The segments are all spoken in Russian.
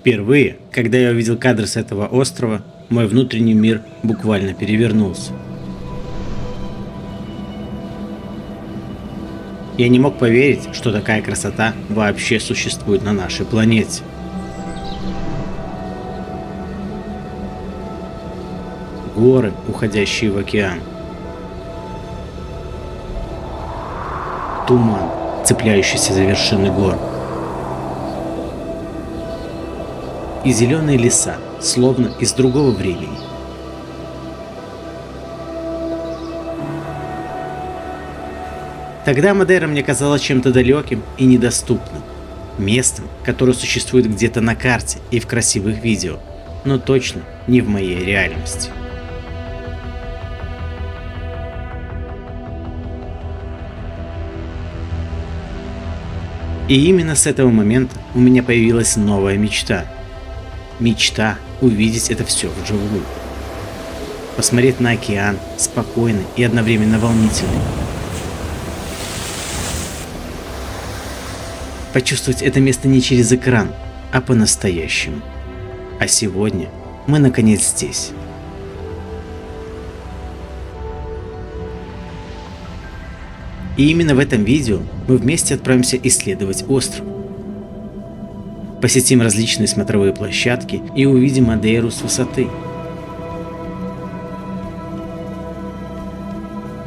Впервые, когда я увидел кадры с этого острова, мой внутренний мир буквально перевернулся. Я не мог поверить, что такая красота вообще существует на нашей планете. Горы, уходящие в океан. Туман, цепляющийся за вершины гор. И зеленые леса, словно из другого времени. Тогда Мадейра мне казалась чем-то далеким и недоступным. Местом, которое существует где-то на карте и в красивых видео, но точно не в моей реальности. И именно с этого момента у меня появилась новая мечта. Мечта увидеть это все вживую. Посмотреть на океан, спокойный и одновременно волнительный. Почувствовать это место не через экран, а по-настоящему. А сегодня мы наконец здесь. И именно в этом видео мы вместе отправимся исследовать остров. Посетим различные смотровые площадки и увидим Мадейру с высоты.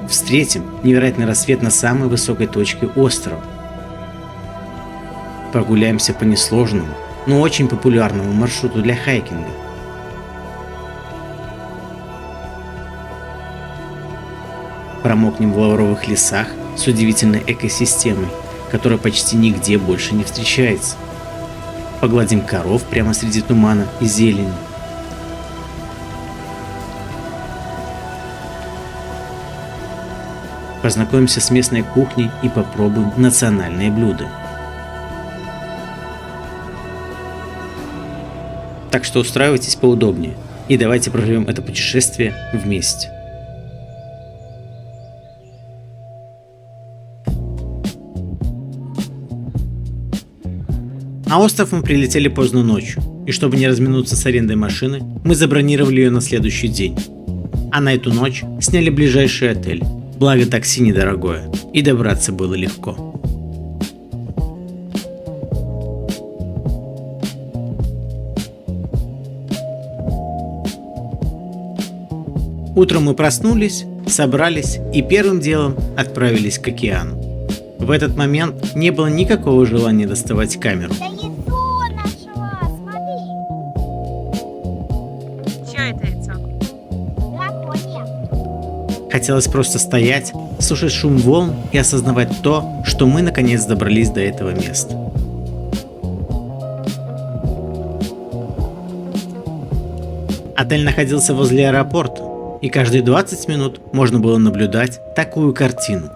Встретим невероятный рассвет на самой высокой точке острова. Прогуляемся по несложному, но очень популярному маршруту для хайкинга. Промокнем в лавровых лесах с удивительной экосистемой, которая почти нигде больше не встречается. Погладим коров прямо среди тумана и зелени. Познакомимся с местной кухней и попробуем национальные блюда. Так что устраивайтесь поудобнее и давайте проживем это путешествие вместе. На остров мы прилетели поздно ночью, и чтобы не разминуться с арендой машины, мы забронировали ее на следующий день. А на эту ночь сняли ближайший отель, благо такси недорогое, и добраться было легко. Утром мы проснулись, собрались и первым делом отправились к океану. В этот момент не было никакого желания доставать камеру. Да яйцо нашла, смотри. Чье это яйцо? Драконья. Хотелось просто стоять, слушать шум волн и осознавать то, что мы наконец добрались до этого места. Отель находился возле аэропорта, и каждые 20 минут можно было наблюдать такую картину.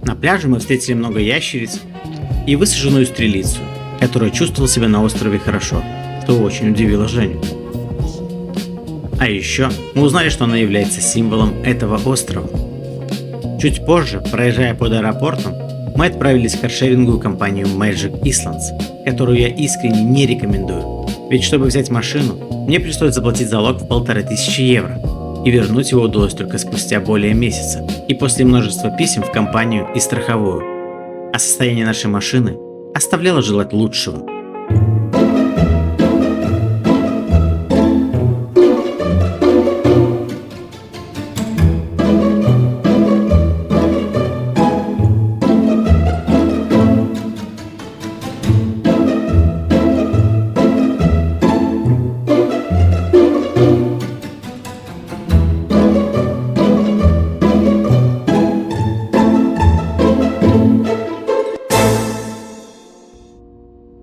На пляже мы встретили много ящериц и высаженную стрелицу, которая чувствовала себя на острове хорошо, что очень удивило Женю. А еще мы узнали, что она является символом этого острова. Чуть позже, проезжая под аэропортом, мы отправились в каршеринговую компанию Magic Islands, которую я искренне не рекомендую. Ведь чтобы взять машину, мне пришлось заплатить залог в 1500 евро, и вернуть его удалось только спустя более месяца, и после множества писем в компанию и страховую. А состояние нашей машины оставляло желать лучшего.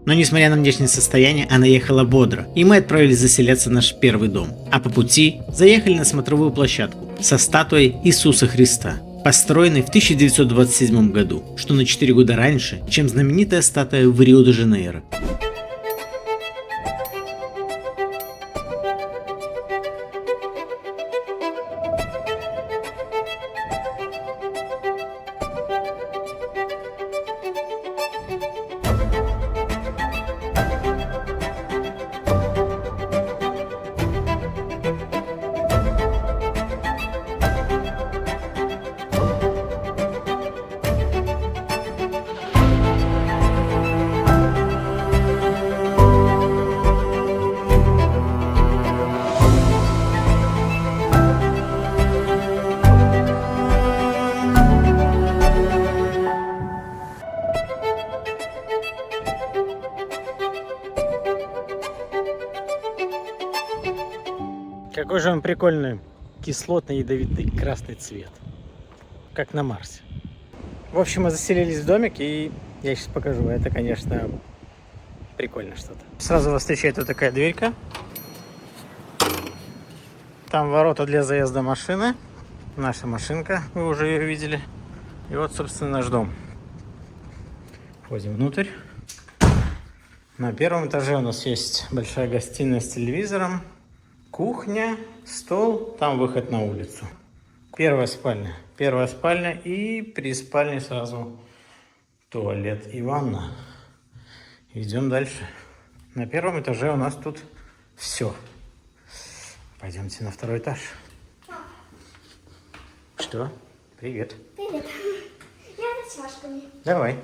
Но несмотря на внешнее состояние, она ехала бодро, и мы отправились заселяться в наш первый дом. А по пути заехали на смотровую площадку со статуей Иисуса Христа. построенный в 1927 году, что на 4 года раньше, чем знаменитая статуя в Рио-де-Жанейро. Какой же он прикольный кислотно-ядовитый красный цвет. Как на Марсе. В общем, мы заселились в домик, и я сейчас покажу. Это, конечно, прикольно что-то. Сразу вас встречает вот такая дверька. Там ворота для заезда машины. Наша машинка, вы уже ее видели. И вот, собственно, наш дом. Входим внутрь. На первом этаже у нас есть большая гостиная с телевизором. Кухня, стол, там выход на улицу. Первая спальня. Первая спальня, и при спальне сразу туалет и ванна. Идем дальше. На первом этаже у нас тут все. Пойдемте на второй этаж. Что? Привет. Привет. Я с чашками. Давай.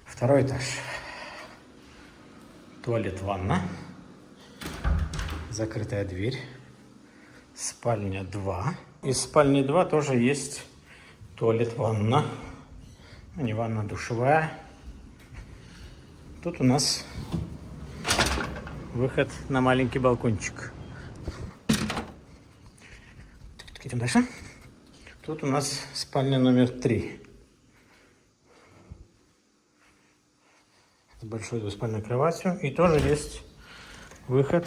Второй этаж. Туалет, ванна. Закрытая дверь. Спальня 2. Из спальни 2 тоже есть туалет, ванна. Не ванна, душевая. Тут у нас выход на маленький балкончик. Идем дальше. Тут у нас спальня номер 3. С большой двуспальной кроватью. И тоже есть выход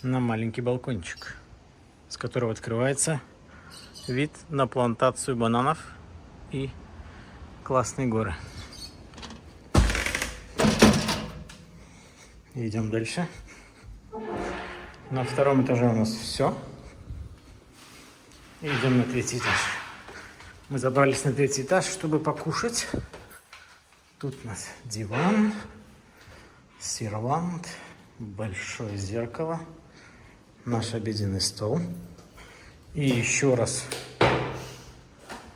на маленький балкончик, с которого открывается вид на плантацию бананов и классные горы. Идем дальше. На втором этаже у нас все. И идем на третий этаж. Мы забрались на третий этаж, чтобы покушать. Тут у нас диван, сервант, большое зеркало, наш обеденный стол. И еще раз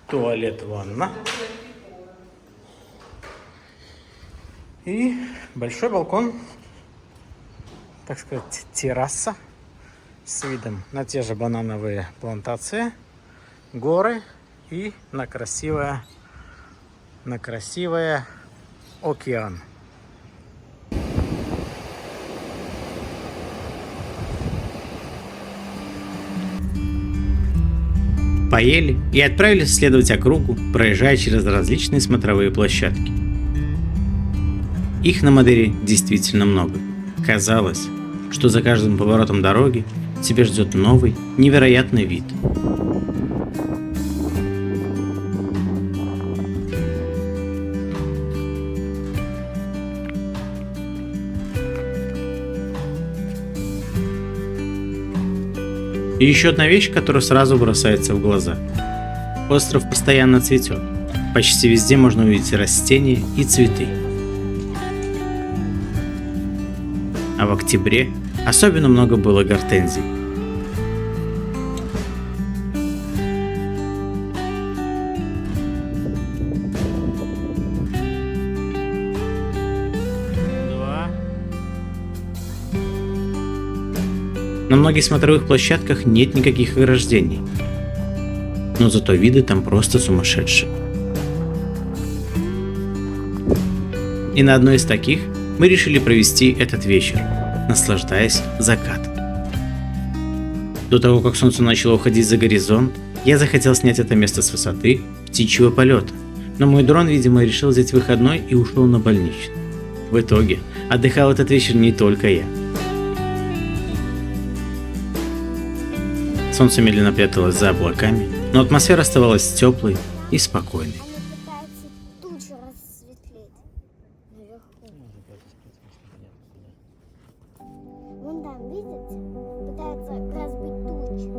туалет, ванна. И большой балкон, так сказать, терраса с видом на те же банановые плантации, горы и на красивое океан. Поели и отправились исследовать округу, проезжая через различные смотровые площадки. Их на Мадейре действительно много. Казалось, что за каждым поворотом дороги тебя ждет новый, невероятный вид. И еще одна вещь, которая сразу бросается в глаза. Остров постоянно цветет. Почти везде можно увидеть растения и цветы. А в октябре особенно много было гортензий. На многих смотровых площадках нет никаких ограждений, но зато виды там просто сумасшедшие. И на одной из таких мы решили провести этот вечер, наслаждаясь закатом. До того, как солнце начало уходить за горизонт, я захотел снять это место с высоты птичьего полета, но мой дрон, видимо, решил взять выходной и ушел на больничный. В итоге отдыхал этот вечер не только я. Солнце медленно пряталось за облаками, но атмосфера оставалась теплой и спокойной. Они пытаются тут же рассветлеть. Наверху. Вон там, видите? Пытаются разбить тучи.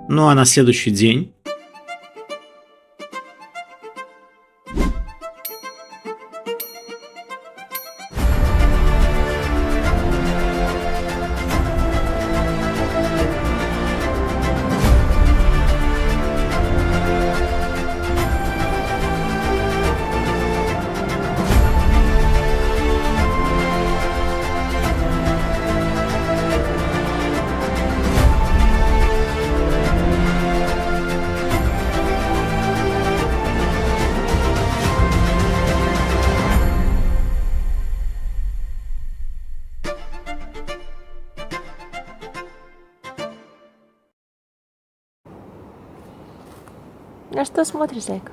Ну а на следующий день На что смотришь, зайка?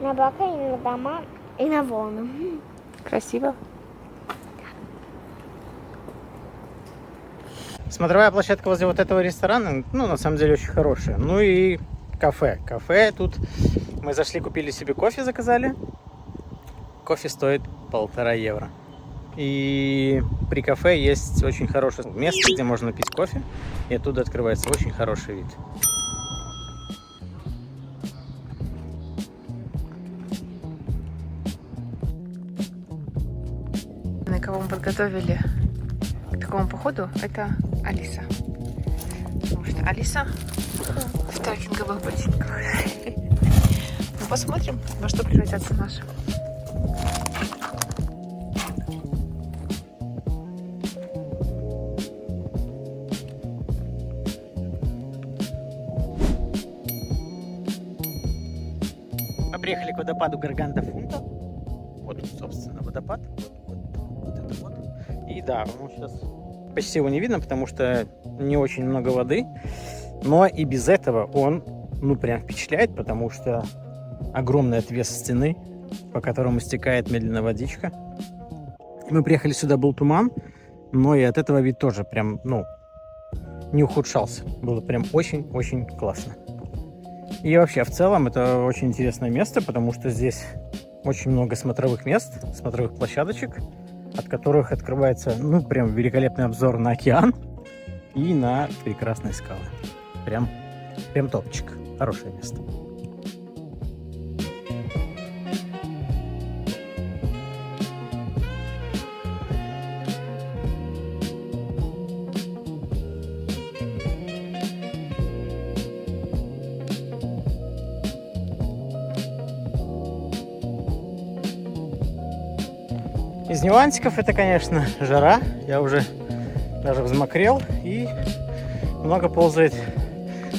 На облака и на дома, и на волны. Красиво. Смотровая площадка возле вот этого ресторана, ну, на самом деле, очень хорошая. Ну и кафе. Кафе тут мы зашли, купили себе кофе, заказали. Кофе стоит 1,5 евро. И при кафе есть очень хорошее место, где можно пить кофе. И оттуда открывается очень хороший вид. На кого мы подготовили к такому походу, это Алиса. Потому что Алиса в трекинговых ботинках. Ну, посмотрим, во что превратятся наши. Мы приехали к водопаду Гарганта Фунта. Вот, собственно, водопад. Вот это вот. И да, ну сейчас почти его не видно, потому что не очень много воды. Но и без этого он, ну, прям впечатляет, потому что огромный отвес стены, по которому стекает медленно водичка. Мы приехали сюда, был туман, но и от этого вид тоже прям, ну, не ухудшался. Было прям очень-очень классно. И вообще, в целом, это очень интересное место, потому что здесь очень много смотровых мест, смотровых площадочек, от которых открывается, ну, прям великолепный обзор на океан и на прекрасные скалы. Прям топчик. Хорошее место. Из нюансиков это, конечно, жара. Я уже даже взмокрел и много ползает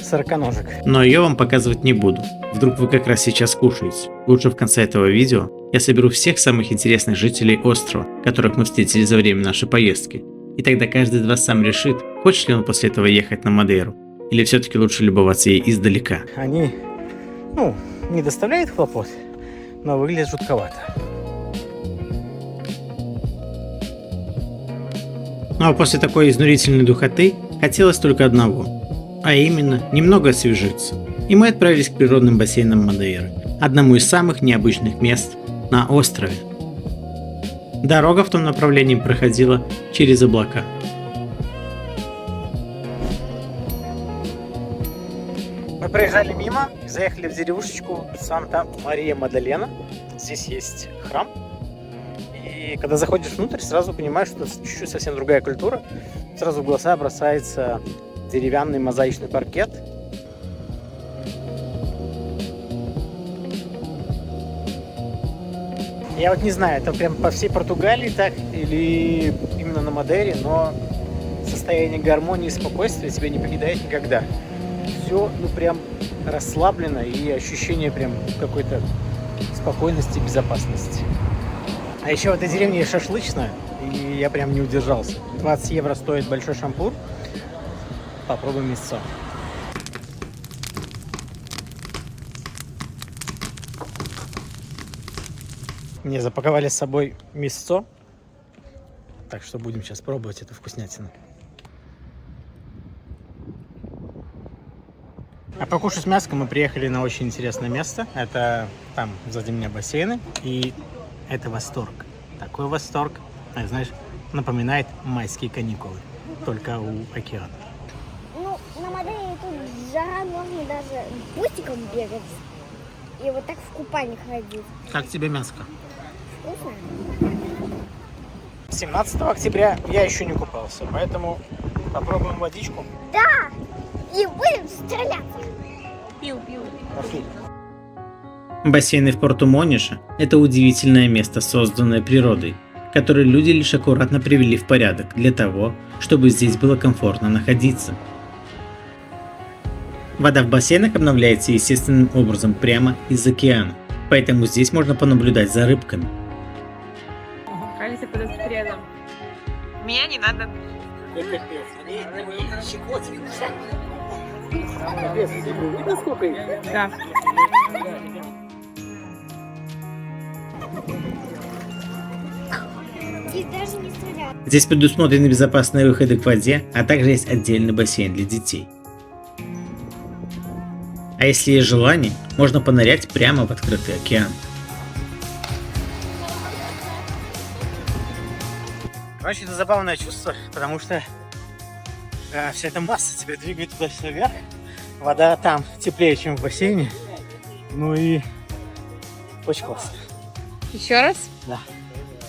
сороконожек. Но ее вам показывать не буду. Вдруг вы как раз сейчас кушаете. Лучше в конце этого видео я соберу всех самых интересных жителей острова, которых мы встретили за время нашей поездки. И тогда каждый из вас сам решит, хочет ли он после этого ехать на Мадейру, или все-таки лучше любоваться ей издалека. Они, ну, не доставляют хлопот, но выглядят жутковато. Ну а после такой изнурительной духоты хотелось только одного, а именно немного освежиться. И мы отправились к природным бассейнам Мадейры, одному из самых необычных мест на острове. Дорога в том направлении проходила через облака. Мы проезжали мимо, заехали в деревушечку Санта-Мария-Мадалена. Здесь есть храм. И когда заходишь внутрь, сразу понимаешь, что чуть-чуть совсем другая культура. Сразу в глаза бросается деревянный мозаичный паркет. Я вот не знаю, это прям по всей Португалии так или именно на Мадейре, но состояние гармонии и спокойствия тебя не покидает никогда. Все, ну, прям расслаблено и ощущение прям какой-то спокойности и безопасности. А еще в этой деревне есть шашлычная, и я прям не удержался. 20 евро стоит большой шампур. Попробуем мясо. Мне запаковали с собой мясо, так что будем сейчас пробовать эту вкуснятину. А покушать мяско мы приехали на очень интересное место. Это там сзади меня бассейны, и это восторг. Такой восторг, знаешь, напоминает майские каникулы, только у океана. Ну, на Мадейре тут жара, можно даже бустиком бегать. И вот так в купальник ходить. Как тебе мяско? Вкусно? 17 октября я еще не купался, поэтому попробуем водичку. Да! И будем стреляться. Пиу-пиу. Пошли. Бассейны в Порту-Монише – это удивительное место, созданное природой, которое люди лишь аккуратно привели в порядок для того, чтобы здесь было комфортно находиться. Вода в бассейнах обновляется естественным образом прямо из океана, поэтому здесь можно понаблюдать за рыбками. Алиса подоспрела. Меня не надо. Да. И даже не стреляют. Здесь предусмотрены безопасные выходы к воде, а также есть отдельный бассейн для детей. А если есть желание, можно понырять прямо в открытый океан. Короче, это забавное чувство, потому что вся эта масса тебя двигает туда-сюда вверх. Вода там теплее, чем в бассейне. Ну и очень классно. Еще раз? Да,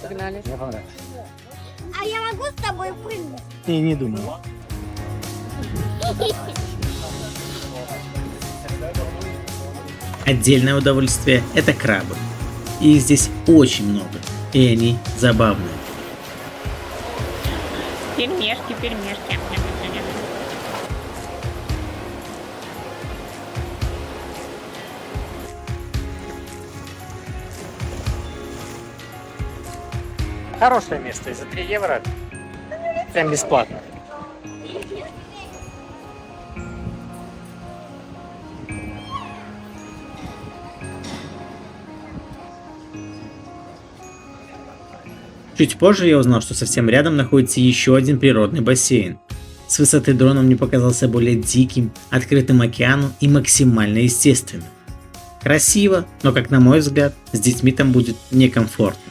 Погнали. мне понравилось. А я могу с тобой прыгнуть? Не думаю. Отдельное удовольствие – это крабы. Их здесь очень много, и они забавные. Пельмешки, пельмешки. Хорошее место, и за 3 евро прям бесплатно. Чуть позже я узнал, что совсем рядом находится еще один природный бассейн. С высоты дрона он мне показался более диким, открытым океану и максимально естественным. Красиво, но, как на мой взгляд, с детьми там будет некомфортно.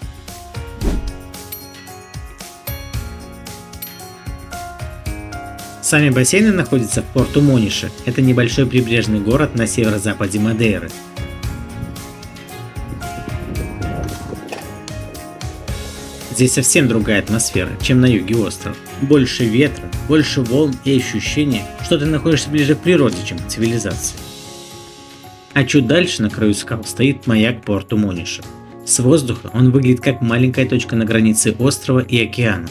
Сами бассейны находятся в Порту-Монише, это небольшой прибрежный город на северо-западе Мадейры. Здесь совсем другая атмосфера, чем на юге острова. Больше ветра, больше волн и ощущение, что ты находишься ближе к природе, чем к цивилизации. А чуть дальше на краю скал стоит маяк Порту-Монише. С воздуха он выглядит как маленькая точка на границе острова и океана.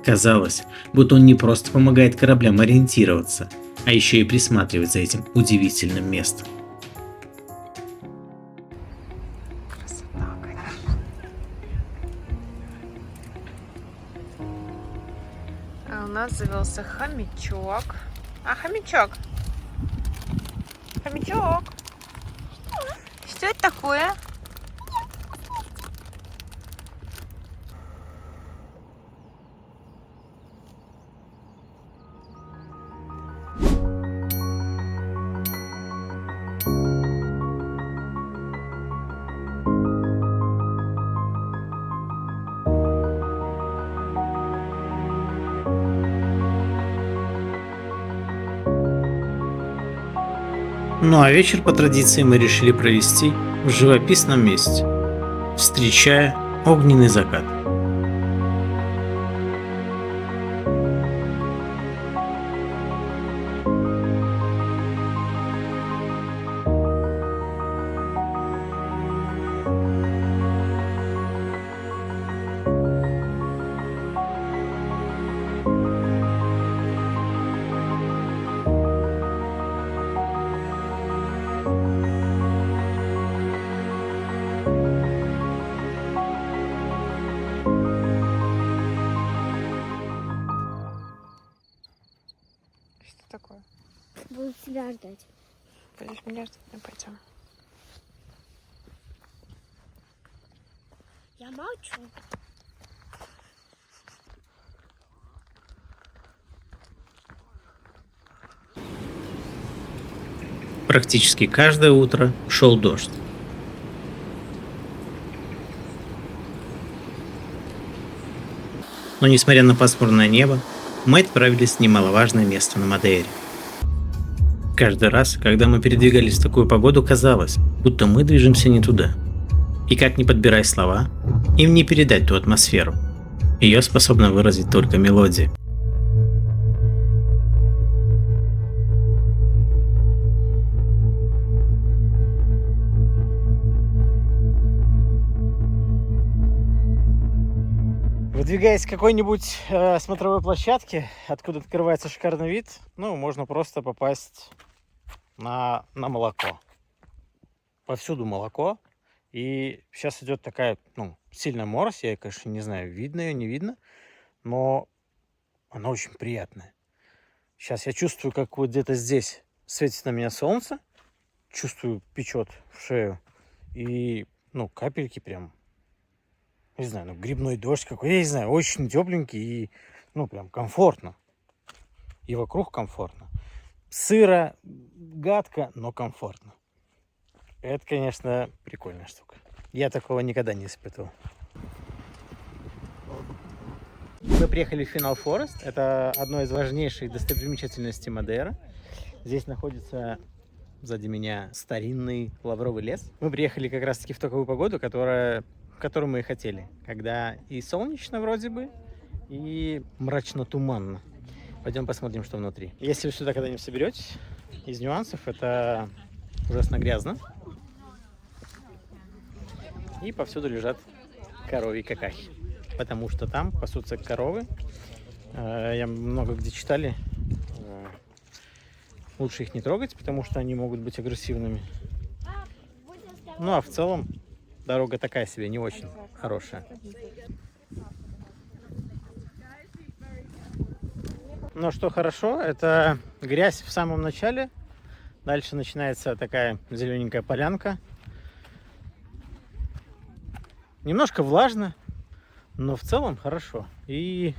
Казалось, будто он не просто помогает кораблям ориентироваться, а еще и присматривать за этим удивительным местом. Красота, конечно. А у нас завелся хомячок. А, хомячок. Хомячок. Что это такое? Ну а вечер по традиции мы решили провести в живописном месте, встречая огненный закат. тебя ждать. Будешь меня ждать? Ну, пойдем. Я молчу. Практически каждое утро шел дождь. Но несмотря на пасмурное небо, мы отправились в немаловажное место на Мадейре. Каждый раз, когда мы передвигались в такую погоду, казалось, будто мы движемся не туда. И как ни подбирай слова, им не передать ту атмосферу. Ее способна выразить только мелодия. Выдвигаясь к какой-нибудь смотровой площадке, откуда открывается шикарный вид, ну, можно просто попасть на молоко. Повсюду молоко. И сейчас идет такая, ну, сильная морось. Я, конечно, не знаю, видно ее, не видно. Но она очень приятная. Сейчас я чувствую, как вот где-то здесь светит на меня солнце. Чувствую, печет в шею. И, ну, капельки прям... Не знаю, ну, грибной дождь какой, я не знаю, очень тепленький и, ну, прям комфортно. И вокруг комфортно. Сыро, гадко, но комфортно. Это, конечно, прикольная штука. Я такого никогда не испытывал. Мы приехали в Финал Форест. Это одно из важнейших достопримечательностей Мадейры. Здесь находится сзади меня старинный лавровый лес. Мы приехали как раз-таки в такую погоду, которую мы и хотели. Когда и солнечно вроде бы, и мрачно-туманно. Пойдем посмотрим, что внутри. Если вы сюда когда-нибудь соберетесь, из нюансов это ужасно грязно. И повсюду лежат коровьи какахи. Потому что там пасутся коровы. Я много где читали. Лучше их не трогать, потому что они могут быть агрессивными. Ну а в целом дорога такая себе, не очень хорошая. Но что хорошо, это грязь в самом начале. Дальше начинается такая зелененькая полянка. Немножко влажно, но в целом хорошо. И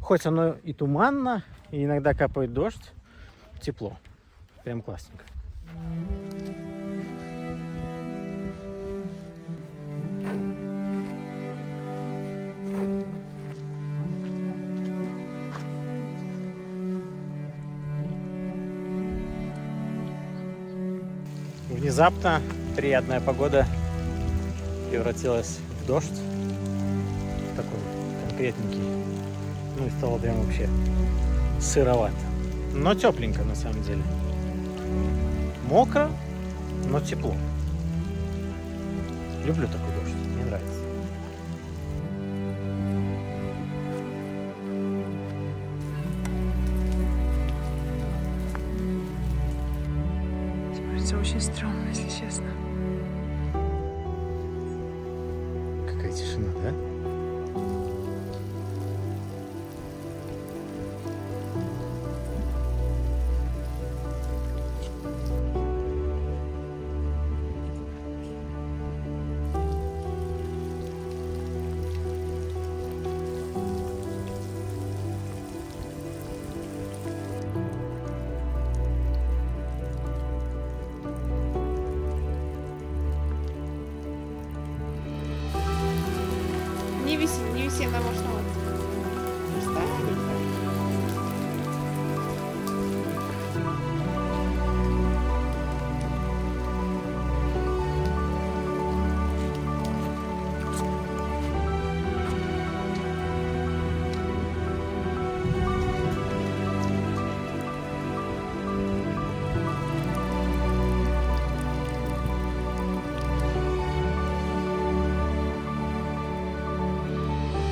хоть оно и туманно, и иногда капает дождь, тепло. Прям классненько. Внезапно приятная погода превратилась в дождь. Такой конкретненький. Ну и стало прям вообще сыровато. Но тепленько на самом деле. Мокро, но тепло. Люблю такой дождь, мне нравится. Смотрится очень стрёмно, если честно. Какая тишина, да? Не виси, она может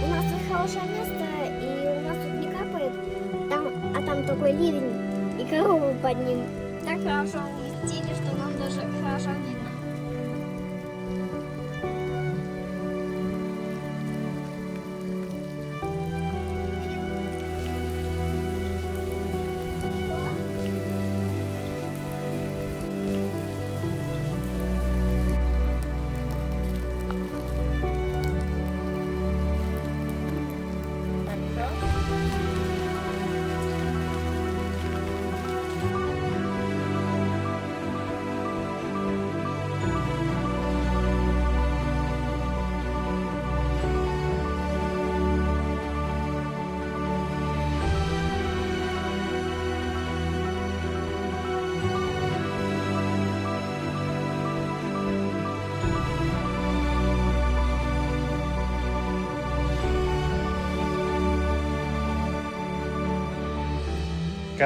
У нас тут хорошее место, и у нас тут не капает, а там такой ливень, и корову под ним. Так хорошо уместили, что нам даже хорошо видно.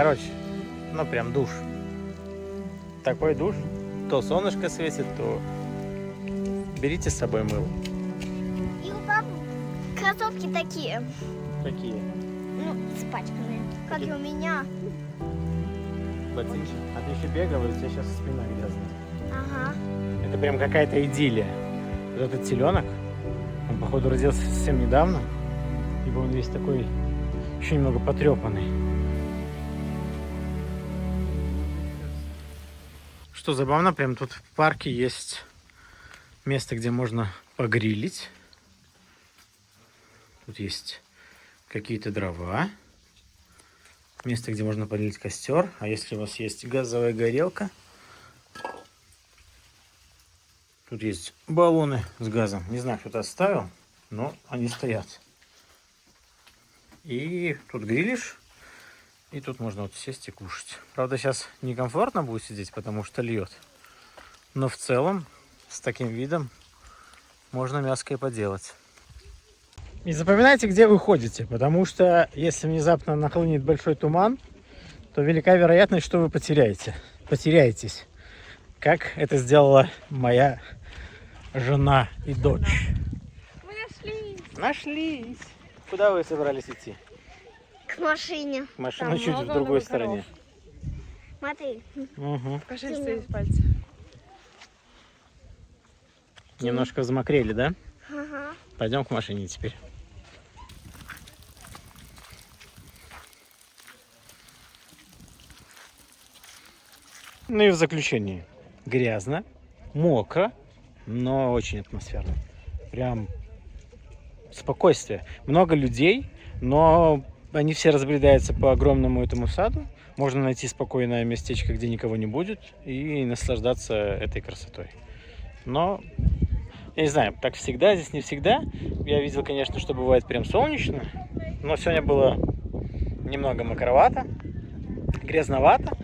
Короче, ну прям душ. Такой душ. То солнышко светит, то берите с собой мыло. И у папы кроссовки такие, Какие? ну, испачканные, как и у меня. Ботинки. А ты еще бегал, и у тебя сейчас спина грязная. Ага. Это прям какая-то идиллия. Вот этот теленок, он, походу, родился совсем недавно. Ибо он весь такой, еще немного потрепанный. Что забавно, прям тут в парке есть место, где можно погрилить. Тут есть какие-то дрова. Место, где можно подлить костер. А если у вас есть газовая горелка, тут есть баллоны с газом. Не знаю, кто-то оставил, но они стоят. И тут грилишь. И тут можно вот сесть и кушать. Правда, сейчас некомфортно будет сидеть, потому что льет. Но в целом, с таким видом, можно мяско и поделать. И запоминайте, где вы ходите, потому что если внезапно нахлынет большой туман, то велика вероятность, что вы потеряетесь. Как это сделала моя жена и дочь. Мы нашлись. Нашлись! Куда вы собрались идти? К машине. Машина Там чуть в много другой коров. стороне. Смотри. Угу. Покажи, что есть пальцы. Немножко взмокрели, да? Ага. Пойдем к машине теперь. Ну и в заключение. Грязно, мокро, но очень атмосферно. Прям спокойствие. Много людей, но они все разбредаются по огромному этому саду. Можно найти спокойное местечко, где никого не будет, и наслаждаться этой красотой. Но, я не знаю, так всегда, здесь не всегда. Я видел, конечно, что бывает прям солнечно, но сегодня было немного мокровато, грязновато,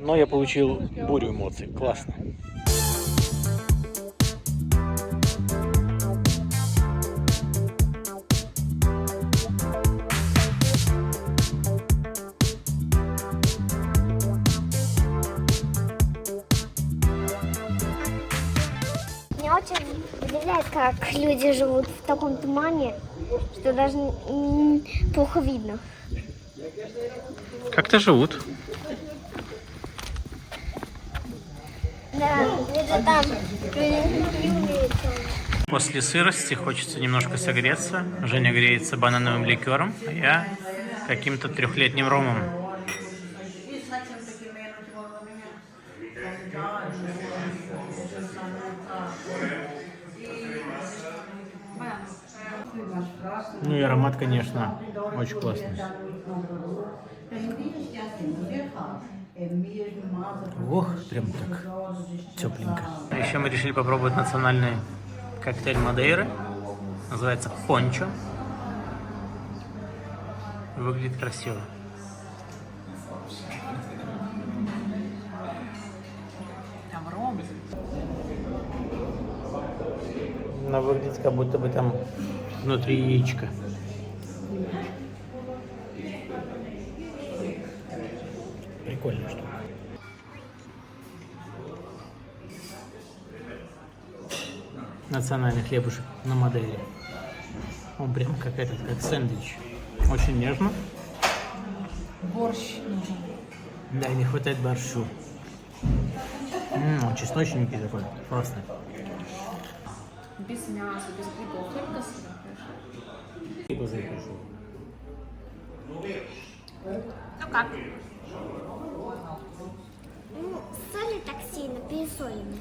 но я получил бурю эмоций. Классно. Меня очень удивляет, как люди живут в таком тумане, что даже плохо видно. Как-то живут. Да, где-то там не умеют. После сырости хочется немножко согреться. Женя греется банановым ликером, а я каким-то 3-летним ромом. Ну и аромат, конечно, очень классный. Ох, прям так тепленько. Еще мы решили попробовать национальный коктейль Мадейры. Называется пончо. Выглядит красиво. Там ром. Она выглядит, как будто бы там внутри яичко. Прикольная штука. Национальный хлебушек на Мадейре. Он прям как сэндвич. Очень нежно. Борщ нужен. Да, и не хватает борщу. Он чесночненький такой, классный. Без мяса, без грибов, только сыр. Ну как? Ну, соли так сильно, пересолены.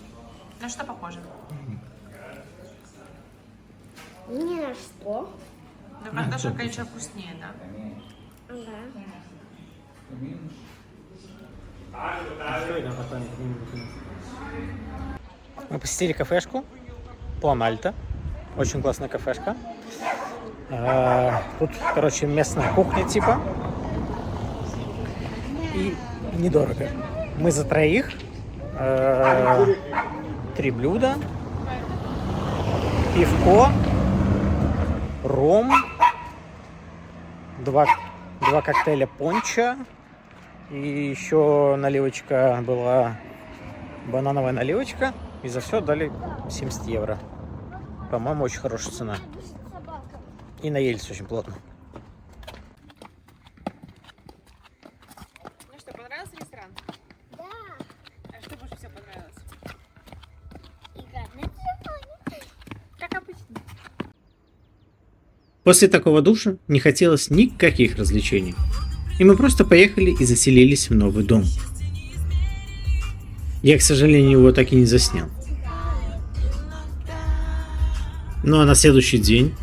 На что похоже? Ни на что. Ну, картошка, конечно, вкуснее, да? Ага. Мы посетили кафешку План Альта. Очень классная кафешка. Тут, короче, местная кухня типа. И недорого. Мы за троих. 3 блюда. Пивко. Ром. 2 коктейля пончо. И еще наливочка была, банановая наливочка. И за все дали 70 евро. По-моему, очень хорошая цена. Собака. И наелись очень плотно. Ну что, понравился ресторан? Да. А что больше всего понравилось? Играть на телефоне. Как обычно. После такого душа не хотелось никаких развлечений. И мы просто поехали и заселились в новый дом. Я, к сожалению, его так и не заснял. Ну а на следующий день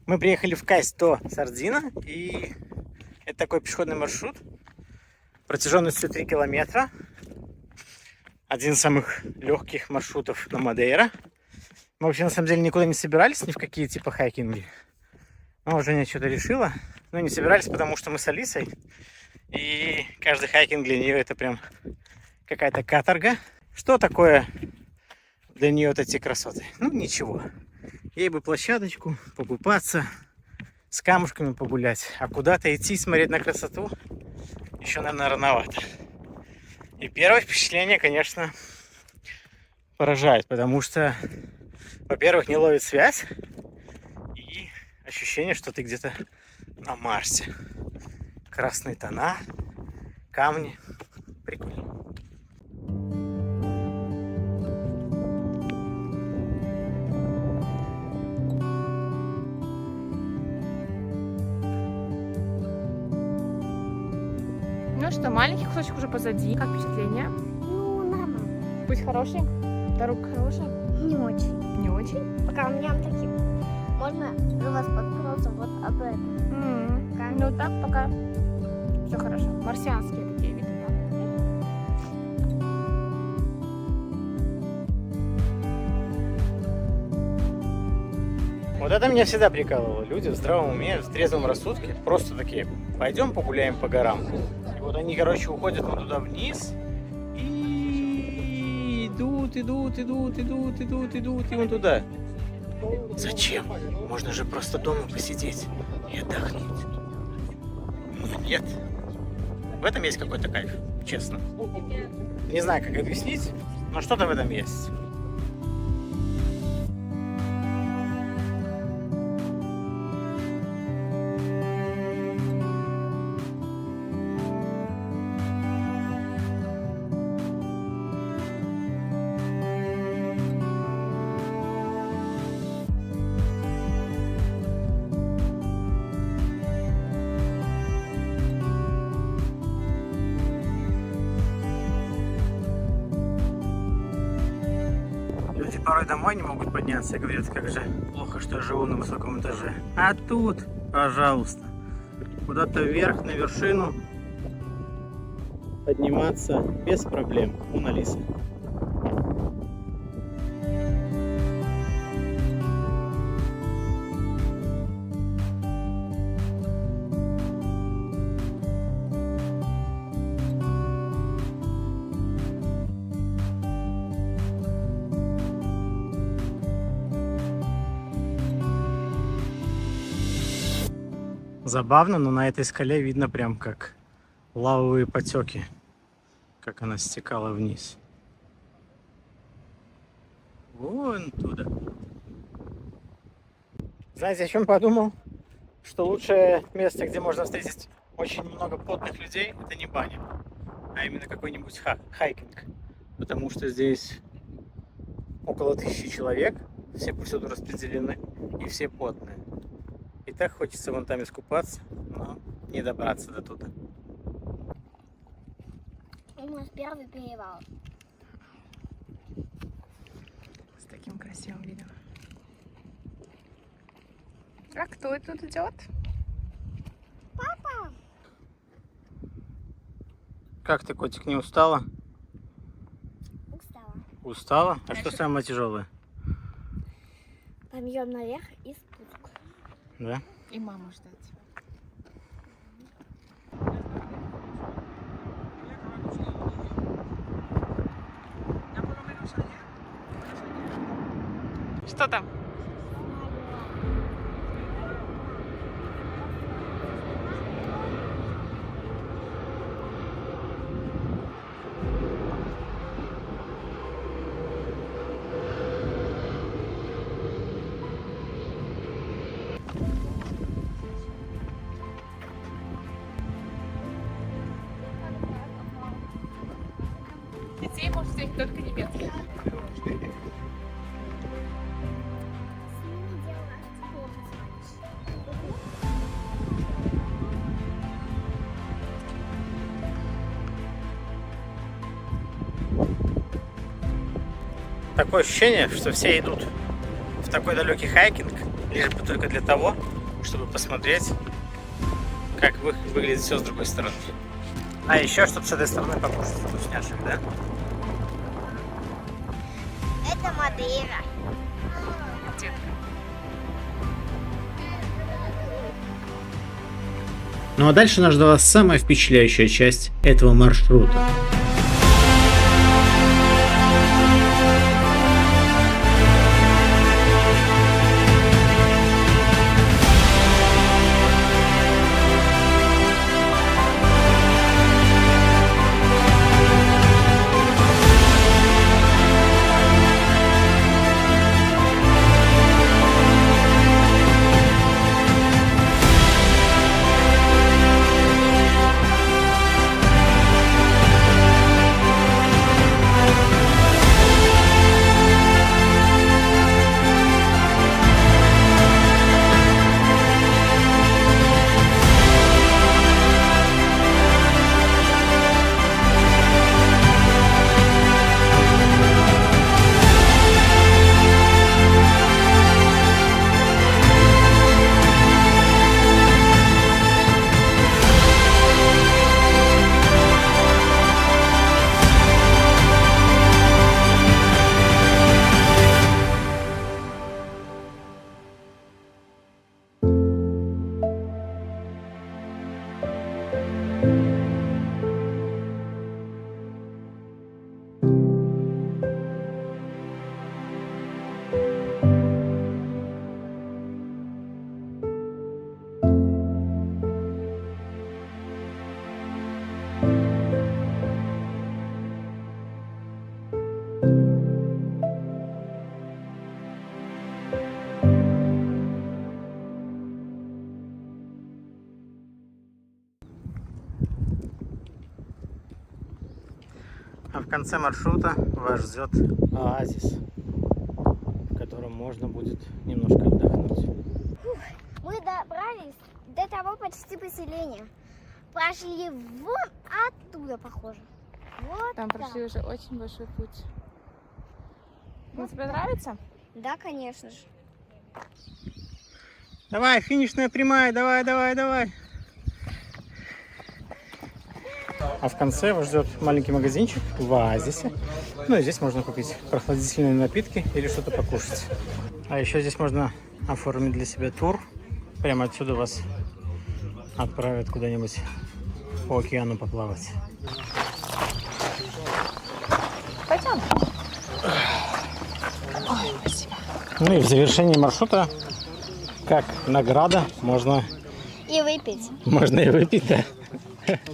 Мы приехали в Кайсто Сардино, и это такой пешеходный маршрут протяженностью 3 километра. Один из самых легких маршрутов на Мадейра. Мы вообще на самом деле никуда не собирались, ни в какие типа хайкинги. Но Женя что-то решила. Но не собирались, потому что мы с Алисой. И каждый хайкинг для нее это прям какая-то каторга. Что такое для нее вот эти красоты? Ну ничего. Ей бы площадочку, покупаться, с камушками погулять. А куда-то идти, смотреть на красоту, еще, наверное, рановато. И первое впечатление, конечно, поражает, потому что, во-первых, не ловит связь, и ощущение, что ты где-то на Марсе. Красные тона, камни. Прикольно. Ну что, маленький кусочек уже позади. Как впечатление? Ну, нормально. Путь хороший? Дорога хорошая? Не очень. Не очень? Пока у меня такие. Можно у вас подкнуться вот об этом. Ну так, пока все хорошо. Марсианские такие виды, да? Вот это меня всегда прикалывало. Люди в здравом уме, в трезвом рассудке просто такие: пойдем погуляем по горам. И вот они, короче, уходят вот туда вниз и идут, и вон туда. Зачем? Можно же просто дома посидеть и отдохнуть. Но нет. В этом есть какой-то кайф, честно. Не знаю, как объяснить, но что-то в этом есть. Люди порой домой не могут подняться и говорят, как же плохо, что я живу на высоком этаже. А тут, пожалуйста, куда-то вверх, на вершину подниматься без проблем. Вон Алиса. Забавно, но на этой скале видно прям как лавовые потеки, как она стекала вниз. Вон туда. Знаете, о чем подумал? Что лучшее место, где можно встретить очень много потных людей, это не баня, а именно какой-нибудь хайкинг. Потому что здесь около 1000 человек, все повсюду распределены и все потные. И так хочется вон там искупаться, но не добраться до туда. У нас первый перевал. С таким красивым видом. А кто это тут идет? Папа! Как ты, котик, не устала? Устала. Устала? А что самое тяжелое? Подъем наверх и спуск. Да? И маму ждать. Что там? Детей может встретить только немецкий. Такое ощущение, что все идут в такой далекий хайкинг, лишь бы только для того, чтобы посмотреть, как выглядит все с другой стороны. А еще, чтобы с этой стороны покушать вкусняшек, да? Это Мадейра. Ну а дальше нас ждала самая впечатляющая часть этого маршрута. А в конце маршрута вас ждет оазис, в котором можно будет немножко отдохнуть. Мы добрались до того почти поселения. Прошли вон оттуда, похоже. Вот Там прошли уже очень большой путь. Ну, тебе нравится? Да, конечно же. Давай, финишная прямая, давай, давай, давай. А в конце вас ждет маленький магазинчик в оазисе. Ну и здесь можно купить прохладительные напитки или что-то покушать. А еще здесь можно оформить для себя тур. Прямо отсюда вас отправят куда-нибудь по океану поплавать. Пойдем. Ой, спасибо. Ну и в завершении маршрута, как награда, можно И выпить. и выпить, да.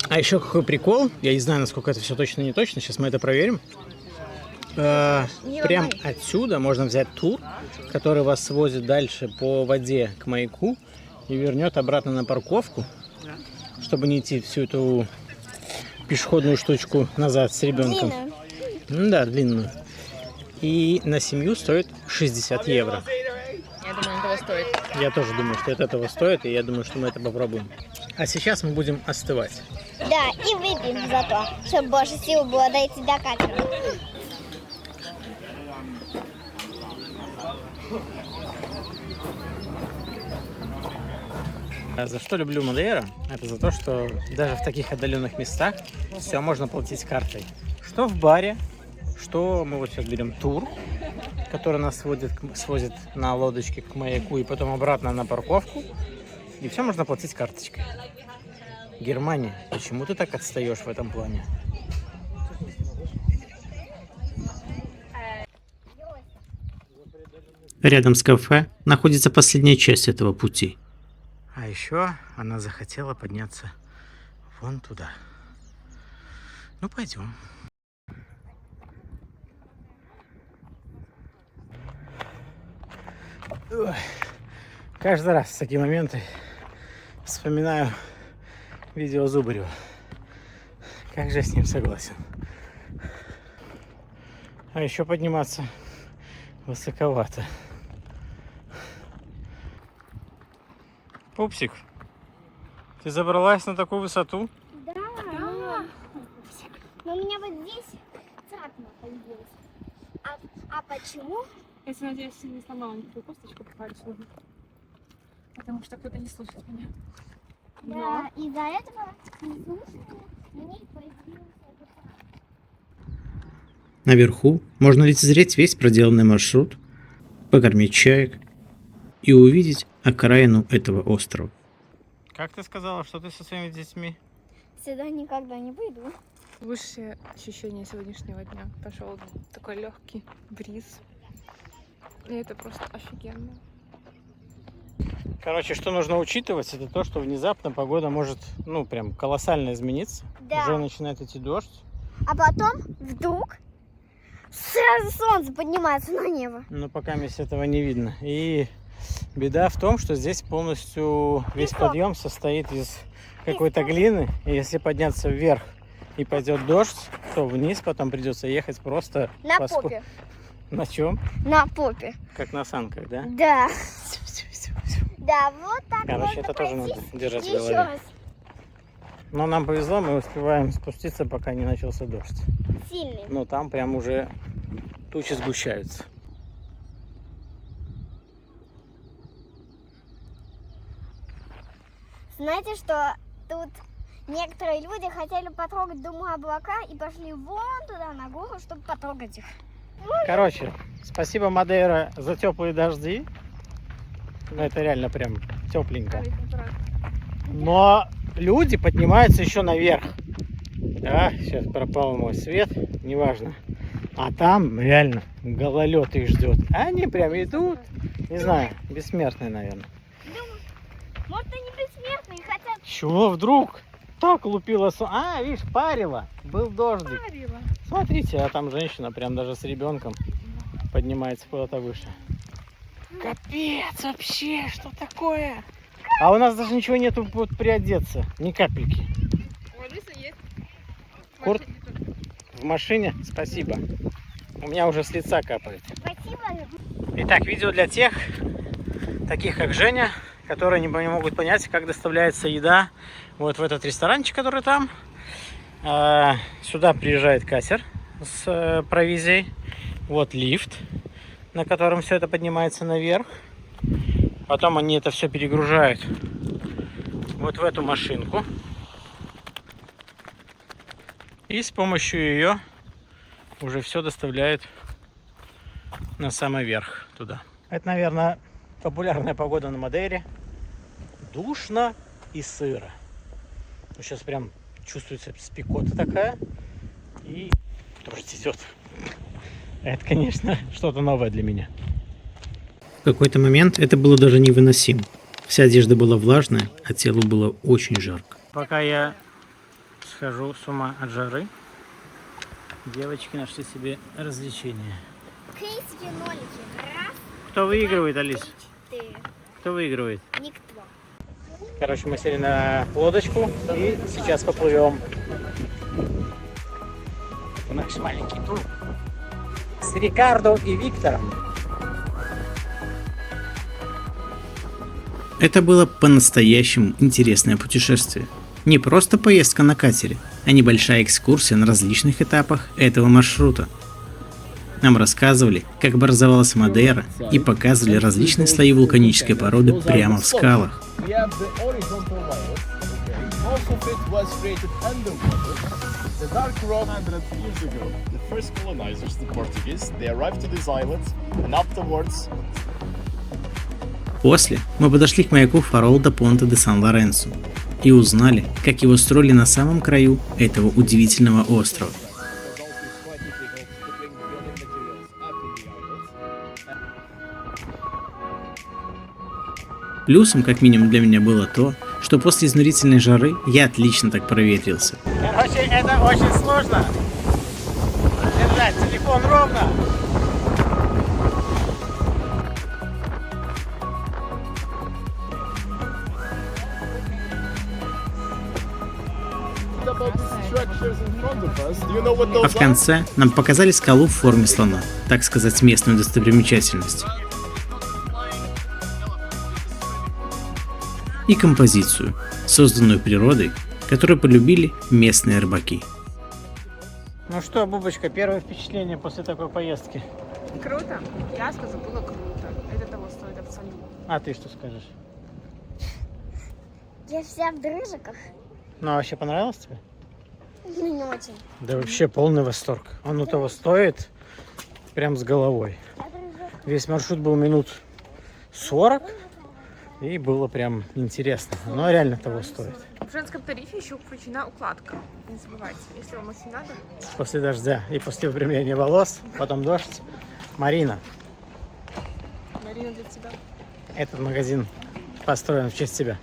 А еще какой прикол, я не знаю, насколько это все точно не точно, сейчас мы это проверим. Прям отсюда можно взять тур, который вас свозит дальше по воде к маяку и вернет обратно на парковку, чтобы не идти всю эту пешеходную штучку назад с ребенком. Длинная. Да, длинную. И на семью стоит 60 евро. Я думаю, он того стоит. Я тоже думаю, что это того стоит, и я думаю, что мы это попробуем. А сейчас мы будем остывать. Да, и выпьем зато, чтобы больше сил было дойти до катера. За что люблю Мадейру? Это за то, что даже в таких отдаленных местах все можно платить картой. Что в баре, что мы вот сейчас берем тур, который нас свозит на лодочке к маяку и потом обратно на парковку. И все можно платить карточкой. Германия, почему ты так отстаешь в этом плане? Рядом с кафе находится последняя часть этого пути. А еще она захотела подняться вон туда. Ну, пойдем. Ой. Каждый раз в такие моменты вспоминаю видео Зубарева. Как же я с ним согласен. А еще подниматься высоковато. Пупсик, ты забралась на такую высоту? Да. Но у меня вот здесь царапина появилась. А почему? Я надеюсь, не сломала никакую косточку по пальцу. Потому что кто-то не слышит меня. Да, из-за этого неслышно мне появилась эта царапина. Наверху можно лицезреть весь проделанный маршрут, покормить чаек и увидеть окраину этого острова. Как ты сказала, что ты со своими детьми? Сюда никогда не выйду. Лучшее ощущение сегодняшнего дня. Пошел такой легкий бриз. И это просто офигенно. Короче, что нужно учитывать, это то, что внезапно погода может, ну, прям колоссально измениться. Да. Уже начинает идти дождь. А потом вдруг сразу солнце поднимается на небо. Но пока здесь этого не видно. И беда в том, что здесь полностью весь Песок. подъем состоит из какой-то глины. И если подняться вверх и пойдет дождь, то вниз потом придется ехать просто На по ску- попе. На чем? На попе. Как на санках, да? Да. Да, вот так Короче, можно это тоже пройти. надо держать в Еще голове. раз. Но нам повезло, мы успеваем спуститься, пока не начался дождь. Сильный. Но там прям уже тучи сгущаются. Знаете, что тут некоторые люди хотели потрогать, думаю, облака и пошли вон туда на гору, чтобы потрогать их. Короче, спасибо, Мадейра, за теплые дожди. Ну, это реально прям тепленько. Но люди поднимаются еще наверх. Да, сейчас пропал мой свет, неважно. А там реально гололед их ждет. Они прям идут, не знаю, бессмертные, наверное. Может, они бессмертные, хотят... Чего вдруг? Так лупило солнце. А, видишь, парило. Был дождик. Смотрите, а там женщина прям даже с ребенком поднимается куда-то выше. Капец вообще, что такое? А у нас даже ничего нету вот приодеться, ни капельки. У Алисы есть. Курт? В машине? Спасибо. У меня уже с лица капает. Спасибо. Итак, видео для тех, таких как Женя, которые не могут понять, как доставляется еда вот в этот ресторанчик, который там. Сюда приезжает кассер с провизией. Вот лифт, на котором все это поднимается наверх. Потом они это все перегружают вот в эту машинку. И с помощью ее уже все доставляют на самый верх туда. Это, наверное, популярная погода на Мадейре. Душно и сыро. Сейчас прям чувствуется спекота такая. И дождь идет. Это, конечно, что-то новое для меня. В какой-то момент это было даже невыносимо. Вся одежда была влажная, а телу было очень жарко. Пока я схожу с ума от жары, девочки нашли себе развлечения. Кейс фенолики. Раз, Кто выигрывает, Алис? 4. Кто выигрывает? Никто. Короче, мы сели на лодочку и сейчас поплывем в наш маленький тур с Рикардо и Виктором. Это было по-настоящему интересное путешествие. Не просто поездка на катере, а небольшая экскурсия на различных этапах этого маршрута. Нам рассказывали, как образовалась Мадейра, и показывали различные слои вулканической породы прямо в скалах. We have the horizontal layer. Most of it was created underwater. The dark rock 100 years ago. The first colonizers, the Portuguese, they arrived to these islands, and afterwards После мы подошли к маяку Фарол да Понта де Сан-Лоренсо и узнали, как его строили на самом краю этого удивительного острова. Плюсом, как минимум для меня, было то, что после изнурительной жары я отлично так проветрился. Короче, это очень сложно. Держать телефон ровно. bit about the structures in front of us. Do you know what А those в are? конце нам показали скалу в форме слона, так сказать, местную достопримечательность. И композицию, созданную природой, которую полюбили местные рыбаки. Ну что, Бубочка, первое впечатление после такой поездки? Круто. Я скажу, было круто. Это того стоит абсолютно. А ты что скажешь? Я вся в дрыжиках. Ну а вообще понравилось тебе? Ну, не очень. Да вообще полный восторг. Оно того стоит прям с головой. Весь маршрут был минут 40. И было прям интересно. Оно реально того стоит. В женском тарифе еще включена укладка. Не забывайте, если вам очень надо. После дождя и после выпрямления волос, потом дождь. Марина, Марина, для тебя. этот магазин построен в честь тебя.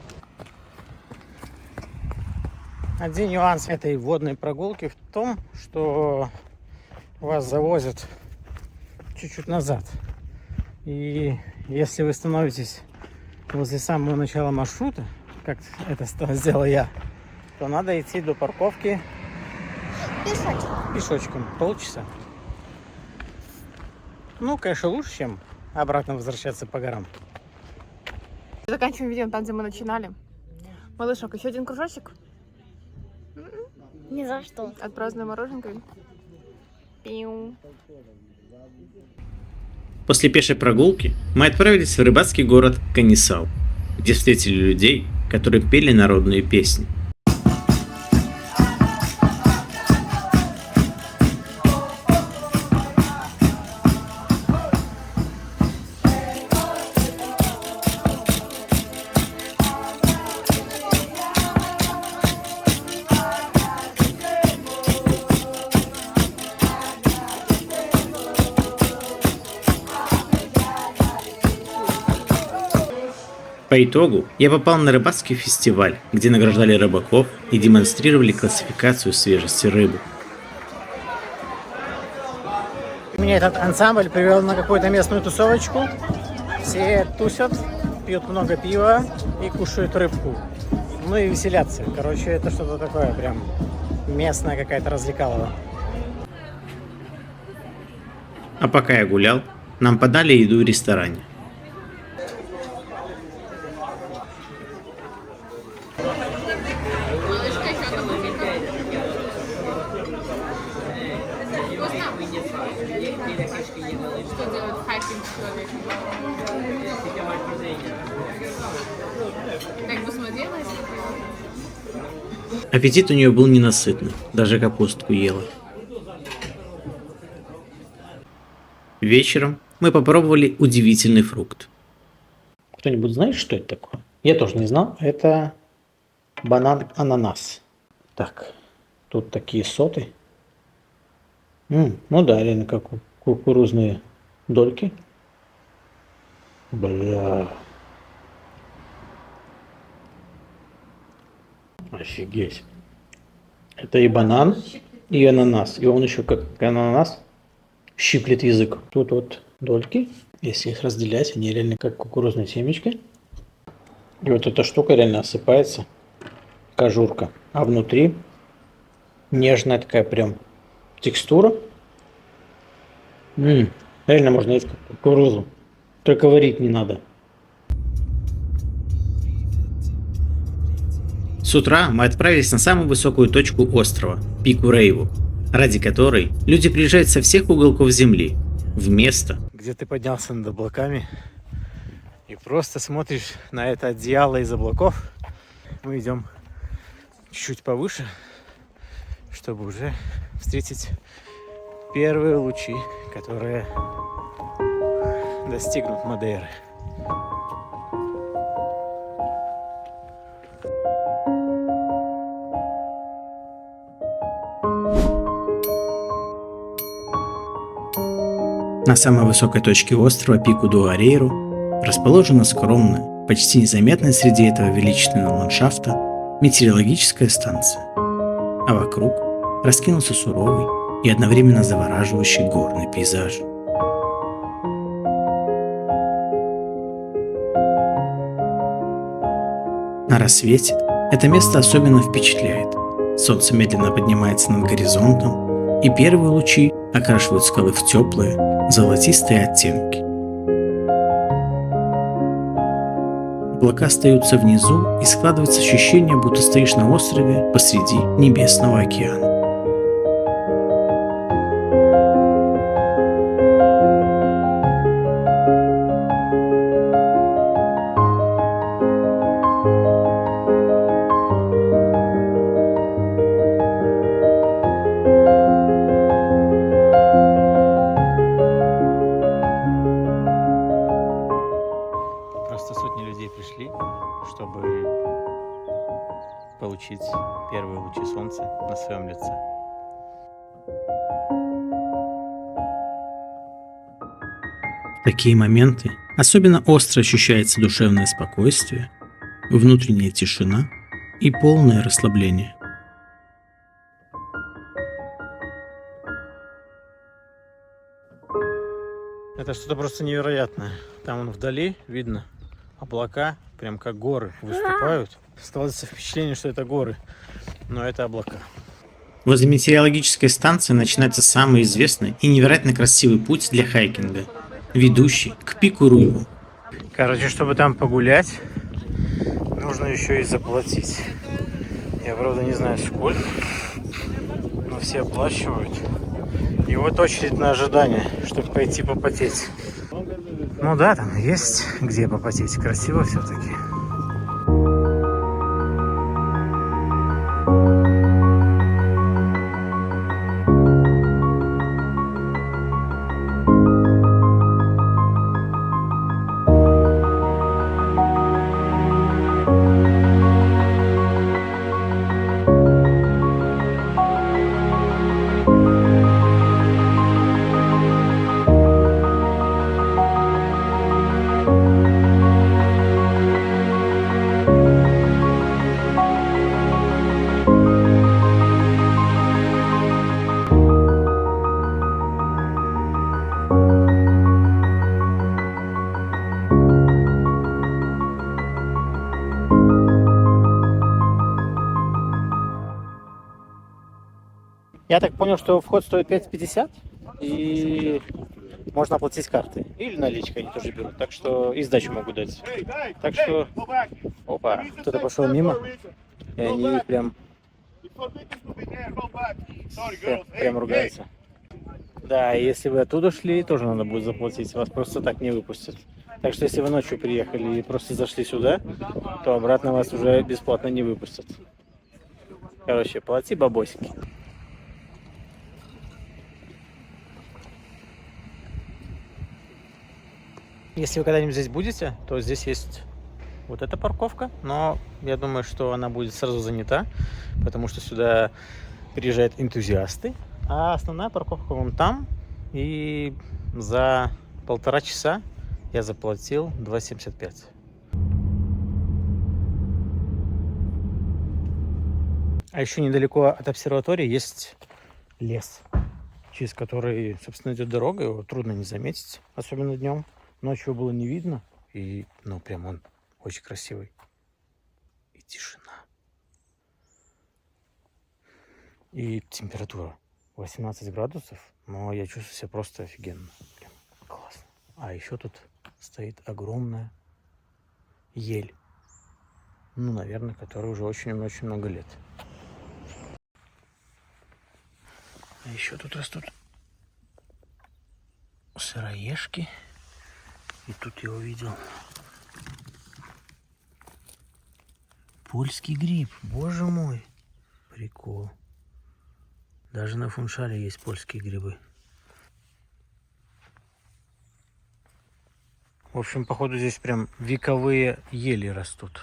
Один нюанс этой водной прогулки в том, что вас завозят чуть-чуть назад. И если вы становитесь возле самого начала маршрута, как это сделал я, то надо идти до парковки пешочком полчаса. Ну, конечно, лучше, чем обратно возвращаться по горам. Заканчиваем видео там, где мы начинали. Малышок, еще один кружочек. Ни за что. Отпразднуем мороженкой. Пиу. После пешей прогулки мы отправились в рыбацкий город Канисал, где встретили людей, которые пели народные песни. По итогу я попал на рыбацкий фестиваль, где награждали рыбаков и демонстрировали классификацию свежести рыбы. Меня этот ансамбль привел на какую-то местную тусовочку. Все тусят, пьют много пива и кушают рыбку. Ну и веселятся. Короче, это что-то такое прям местная какая-то развлекалова. А пока я гулял, нам подали еду в ресторане. Что делает хайкинг человек? Так бы смотрелась. Аппетит у нее был ненасытный, даже капустку ела. Вечером мы попробовали удивительный фрукт. Кто-нибудь знает, что это такое? Я тоже не знал. Это банан-ананас. Так, тут такие соты. Ну да, реально как кукурузные дольки. Бля. Офигеть. Это и банан, и ананас. И он еще как ананас щиплет язык. Тут вот дольки. Если их разделять, они реально как кукурузные семечки. И вот эта штука реально осыпается. Кожурка. А внутри нежная такая прям текстура. Реально можно есть как кукурузу. Только варить не надо. С утра мы отправились на самую высокую точку острова – пику Рейву, ради которой люди приезжают со всех уголков земли, в место, Где ты поднялся над облаками и просто смотришь на это одеяло из облаков. Мы идем чуть-чуть повыше, чтобы уже встретить первые лучи, которые достигнут Мадейры. На самой высокой точке острова Пику ду Арейру расположена скромная, почти незаметная среди этого величественного ландшафта метеорологическая станция, а вокруг раскинулся суровый и одновременно завораживающий горный пейзаж. На рассвете это место особенно впечатляет. Солнце медленно поднимается над горизонтом, и первые лучи окрашивают скалы в теплые, золотистые оттенки. Облака остаются внизу, и складывается ощущение, будто стоишь на острове посреди небесного океана. Просто сотни людей пришли, чтобы получить первые лучи солнца на своем лице. В такие моменты особенно остро ощущается душевное спокойствие, внутренняя тишина и полное расслабление. Это что-то просто невероятное. Там вон вдали видно облака, прям как горы выступают. Складывается впечатление, что это горы, но это облака. Возле метеорологической станции начинается самый известный и невероятно красивый путь для хайкинга, ведущий к пику Руйву. Короче, чтобы там погулять, нужно еще и заплатить. Я, правда, не знаю сколько, но все оплачивают. И вот очередь на ожидание, чтобы пойти попотеть. Ну да, там есть где попотеть. Красиво все-таки. Я так понял, что вход стоит 5,50 и можно оплатить картой. Или наличкой они тоже берут. Так что и сдачу могу дать. Так что... Опа, кто-то пошел мимо. И они прям ругаются. Да, и если вы оттуда шли, тоже надо будет заплатить. Вас просто так не выпустят. Так что если вы ночью приехали и просто зашли сюда, то обратно вас уже бесплатно не выпустят. Короче, плати бабосики. Если вы когда-нибудь здесь будете, то здесь есть вот эта парковка, но я думаю, что она будет сразу занята, потому что сюда приезжают энтузиасты, а основная парковка вон там, и за 1,5 часа я заплатил 2,75. А еще недалеко от обсерватории есть лес, через который, собственно, идет дорога, его трудно не заметить, особенно днем. Ночью было не видно, и, ну, прям он очень красивый. И тишина. И температура 18 градусов, но я чувствую себя просто офигенно. Прям классно. А еще тут стоит огромная ель. Ну, наверное, которой уже очень-очень много лет. А еще тут растут сыроежки. И тут я увидел польский гриб. Боже мой. Прикол. Даже на Фуншале есть польские грибы. В общем, походу здесь прям вековые ели растут.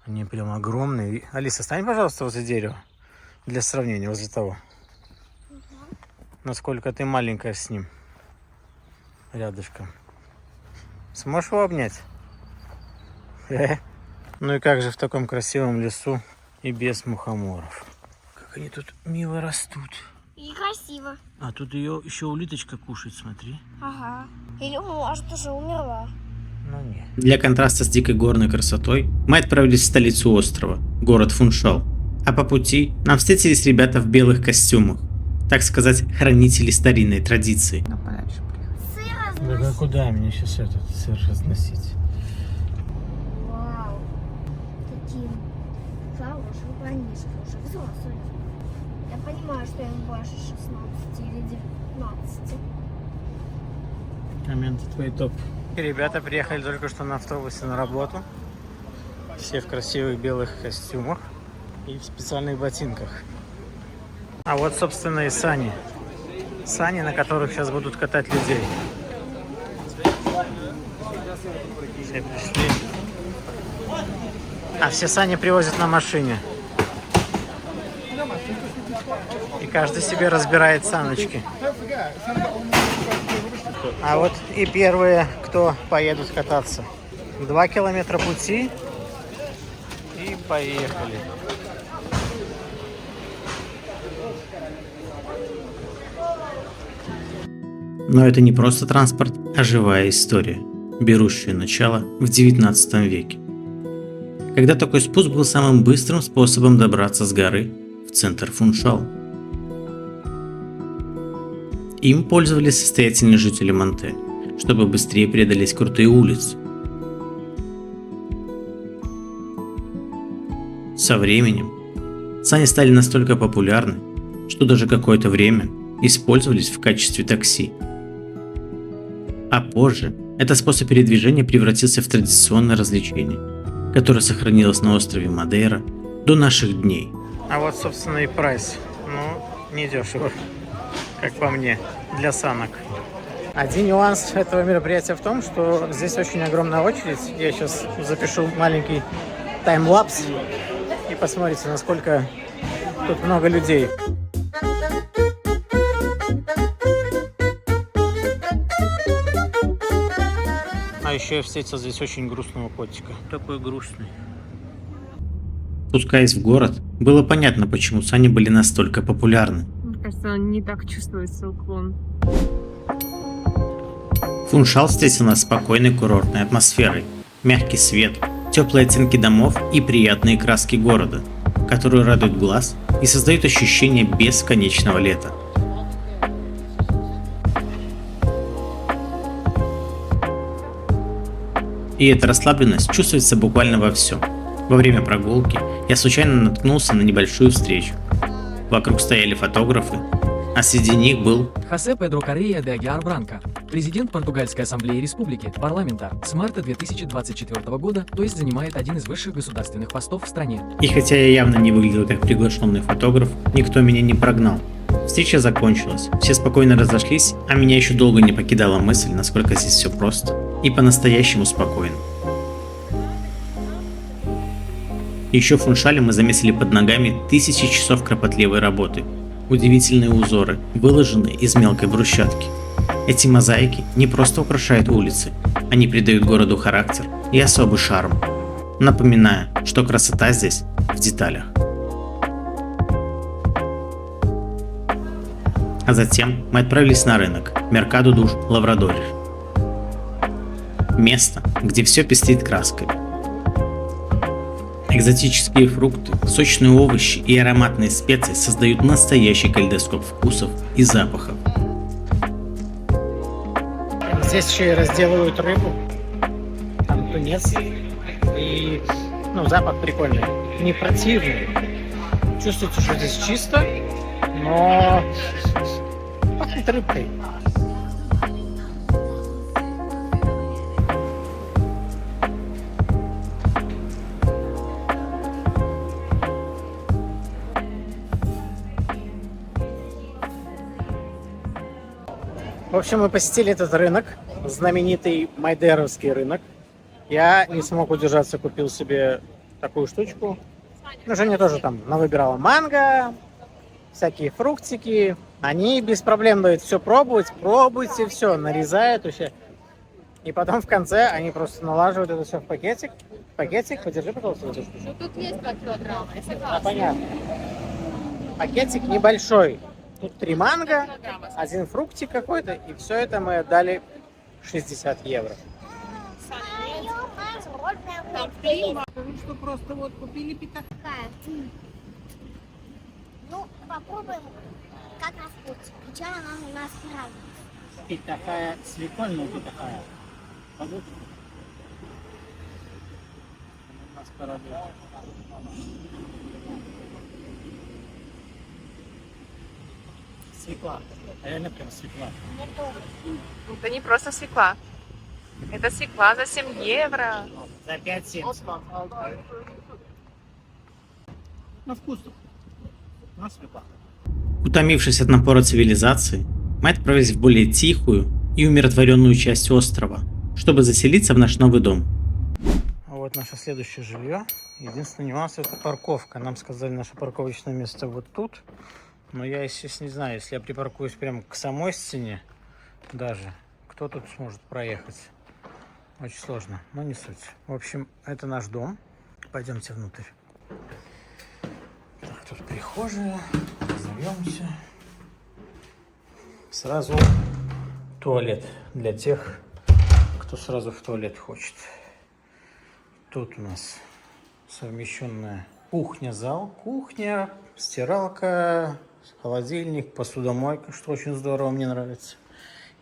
Они прям огромные. Алиса, стань, пожалуйста, возле дерева. Для сравнения, возле того. Насколько ты маленькая с ним. Рядышком. Сможешь его обнять? Ну и как же в таком красивом лесу и без мухоморов. Как они тут мило растут. И красиво. А тут ее еще улиточка кушает, смотри. Ага. Или, может, уже умерла. Ну нет. Для контраста с дикой горной красотой мы отправились в столицу острова, город Фуншал. А по пути нам встретились ребята в белых костюмах, так сказать, хранители старинной традиции. Надо подальше приехать. Сыр Да куда мне сейчас этот сыр разносить? Вау. Такие хорошие парнишки уже взрослые. Я понимаю, что им больше 16 или 19. Моменты твои топ. Ребята приехали только что на автобусе на работу. Все в красивых белых костюмах и в специальных ботинках. А вот, собственно, и сани. Сани, на которых сейчас будут катать людей. Все пришли. А все сани привозят на машине. И каждый себе разбирает саночки. А вот и первые, кто поедут кататься. 2 километра пути и поехали. Но это не просто транспорт, а живая история, берущая начало в 19 веке. Когда такой спуск был самым быстрым способом добраться с горы в центр Фуншал. Им пользовались состоятельные жители Манте, чтобы быстрее преодолеть крутые улицы. Со временем сани стали настолько популярны, что даже какое-то время использовались в качестве такси. А позже этот способ передвижения превратился в традиционное развлечение, которое сохранилось на острове Мадейра до наших дней. А вот, собственно, и прайс. Ну, недешево, как по мне, для санок. Один нюанс этого мероприятия в том, что здесь очень огромная очередь. Я сейчас запишу маленький таймлапс и посмотрите, насколько тут много людей. А еще я встретил здесь очень грустного котика. Такой грустный. Спускаясь в город, было понятно, почему сани были настолько популярны. Мне кажется, не так чувствуется уклон. Фуншал встретил нас спокойной курортной атмосферой, мягкий свет, теплые оттенки домов и приятные краски города, которые радуют глаз и создают ощущение бесконечного лета. И эта расслабленность чувствуется буквально во всем. Во время прогулки я случайно наткнулся на небольшую встречу. Вокруг стояли фотографы, а среди них был Хосе Педро Коррея де Агиар Бранко, президент Португальской ассамблеи республики, парламента, с марта 2024 года, то есть занимает один из высших государственных постов в стране. И хотя я явно не выглядел как приглашенный фотограф, никто меня не прогнал. Встреча закончилась, все спокойно разошлись, а меня еще долго не покидала мысль, насколько здесь все просто и по-настоящему спокойно. Еще в Фуншале мы заметили под ногами тысячи часов кропотливой работы. Удивительные узоры, выложенные из мелкой брусчатки. Эти мозаики не просто украшают улицы, они придают городу характер и особый шарм, напоминая, что красота здесь в деталях. А затем мы отправились на рынок Меркадо душ Лаврадориш. Место, где все пестрит краской. Экзотические фрукты, сочные овощи и ароматные специи создают настоящий калейдоскоп вкусов и запахов. Здесь еще и разделывают рыбу. Там тунец. И запах прикольный. Не противный. Чувствуется, что здесь чисто, но пахнет рыбкой. В общем, мы посетили этот рынок, знаменитый Мадейровский рынок. Я не смог удержаться, купил себе такую штучку. Женя тоже там навыбирала манго, всякие фруктики. Они без проблем дают все пробовать, пробуйте, все, нарезают вообще. И потом в конце они просто налаживают это все в пакетик. Пакетик, подержи, пожалуйста, эту штучку. Тут есть 2 килограмма, я согласна. А, понятно. Пакетик небольшой. Тут 3 манго, 1 фруктик какой-то, и все это мы отдали 60 евро. Там Что просто вот купили питание. Вот, причем она у нас разная. И такая свекольная, и такая. Подушка. У нас порадует. Свекла. Реально прям свекла. Мне тоже. Это не просто свекла. Это свекла за 7 евро. За 5,70. Ну, вкусно. Ну, свекла. Утомившись от напора цивилизации, мы отправились в более тихую и умиротворенную часть острова, чтобы заселиться в наш новый дом. Вот наше следующее жилье. Единственный нюанс — это парковка. Нам сказали, наше парковочное место вот тут. Но я, естественно, не знаю, если я припаркуюсь прямо к самой стене, даже, кто тут сможет проехать? Очень сложно, но не суть. В общем, это наш дом. Пойдемте внутрь. Так, тут прихожая. Разовьемся. Сразу туалет для тех, кто сразу в туалет хочет. Тут у нас совмещенная кухня-зал. Кухня, стиралка, холодильник, посудомойка, что очень здорово, мне нравится.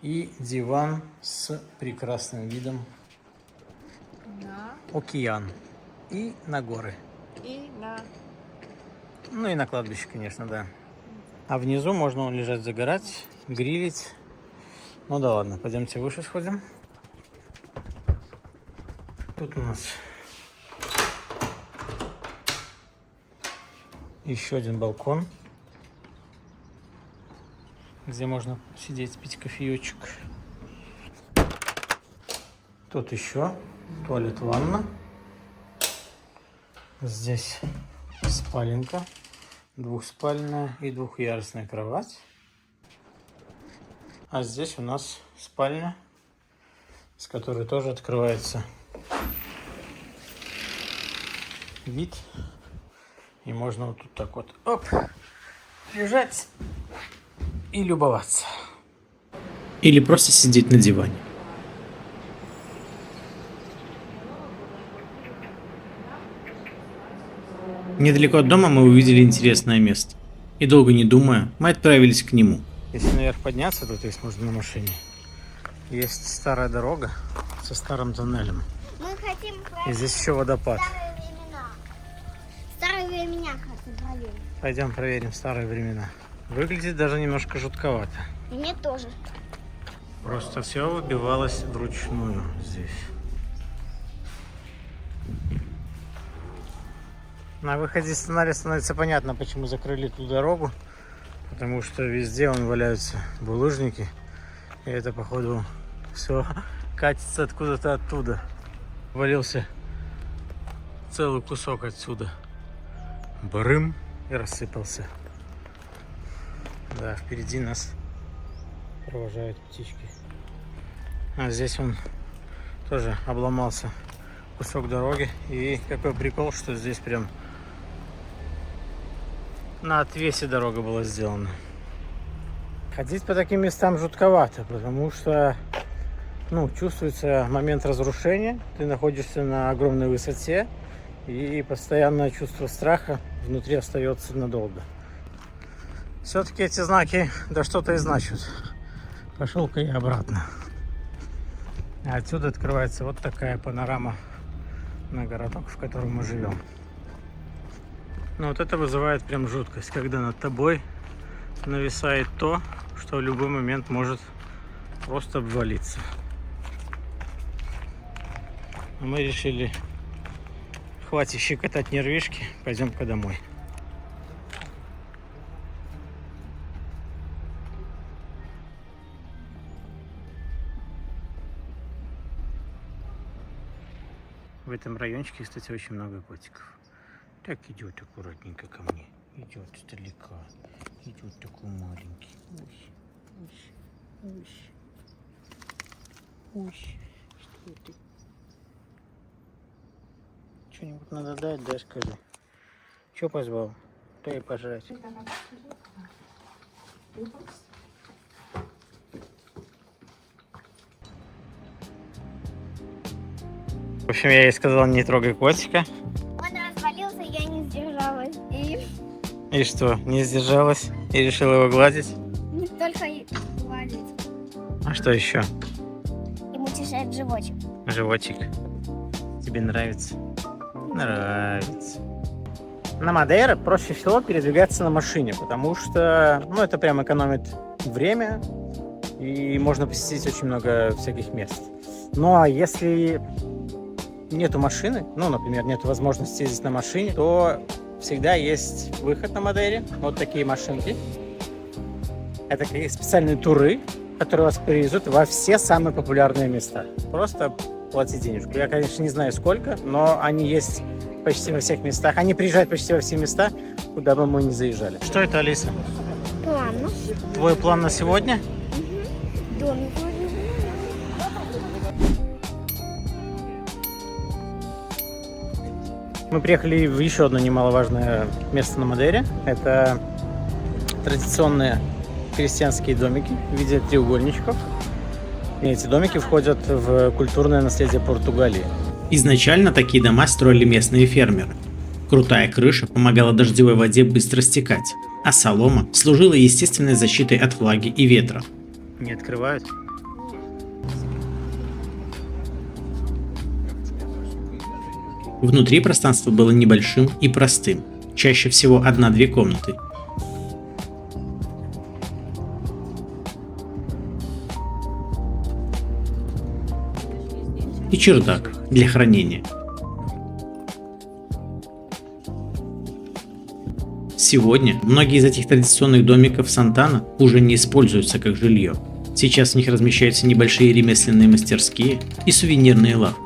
И диван с прекрасным видом. Да. Океан. И на горы. И на... Ну и на кладбище, конечно, да. А внизу можно лежать, загорать, грилить. Ну да ладно, пойдемте выше сходим. Тут у нас еще один балкон, где можно сидеть, пить кофеечек. Тут еще туалет, ванна. Здесь спаленка, двухспальная и двухъярусная кровать. А здесь у нас спальня, с которой тоже открывается вид. И можно вот тут так вот, оп, лежать и любоваться. Или просто сидеть на диване. Недалеко от дома мы увидели интересное место. И долго не думая, мы отправились к нему. Если наверх подняться, тут есть можно на машине. Есть старая дорога со старым тоннелем. Мы хотим И проверить здесь еще водопад. старые времена. Старые времена хотим проверить. Пойдем проверим старые времена. Выглядит даже немножко жутковато. Мне тоже. Просто все выбивалось вручную здесь. На выходе из тоннеля становится понятно, почему закрыли ту дорогу. Потому что везде валяются булыжники. И это, походу, все катится откуда-то оттуда. Валился целый кусок отсюда. Брым, и рассыпался. Да, впереди нас провожают птички. А здесь он тоже обломался кусок дороги. И какой прикол, что здесь прям на отвесе дорога была сделана. Ходить по таким местам жутковато, потому что чувствуется момент разрушения. Ты находишься на огромной высоте, и постоянное чувство страха внутри остается надолго. Все-таки эти знаки да что-то и значат. Пошел-ка я обратно. А отсюда открывается вот такая панорама на городок, в котором мы живем. Но вот это вызывает прям жуткость, когда над тобой нависает то, что в любой момент может просто обвалиться. А мы решили, хватит щекотать нервишки, пойдем-ка домой. В этом райончике, кстати, очень много котиков. Так идет аккуратненько ко мне. Идет издалека. Идет такой маленький. Ой. Что это? Что-нибудь надо дать, да, скажи. Че позвал? Дай пожрать. В общем, я ей сказал, не трогай котика. Он развалился, я не сдержалась. И И что, не сдержалась и решила его гладить? А что еще? Ему чешет животик. Животик. Тебе нравится? Нравится. На Мадейре проще всего передвигаться на машине, потому что, ну, это прям экономит время, и можно посетить очень много всяких мест. Ну, а если нету машины, ну, например, нет возможности ездить на машине, то всегда есть выход на Мадейре. Вот такие машинки. Это такие специальные туры, которые вас привезут во все самые популярные места. Просто плати денежку. Я, конечно, не знаю сколько, но они есть почти во всех местах. Они приезжают почти во все места, куда бы мы ни заезжали. Что это, Алиса? План. Твой план на сегодня? Домик. Мы приехали в еще одно немаловажное место на Мадейре. Это традиционные крестьянские домики в виде треугольничков. И эти домики входят в культурное наследие Португалии. Изначально такие дома строили местные фермеры. Крутая крыша помогала дождевой воде быстро стекать, а солома служила естественной защитой от влаги и ветра. Не открывают? Внутри пространство было небольшим и простым, чаще всего 1-2 комнаты. И чердак для хранения. Сегодня многие из этих традиционных домиков Сантана уже не используются как жилье. Сейчас в них размещаются небольшие ремесленные мастерские и сувенирные лавки.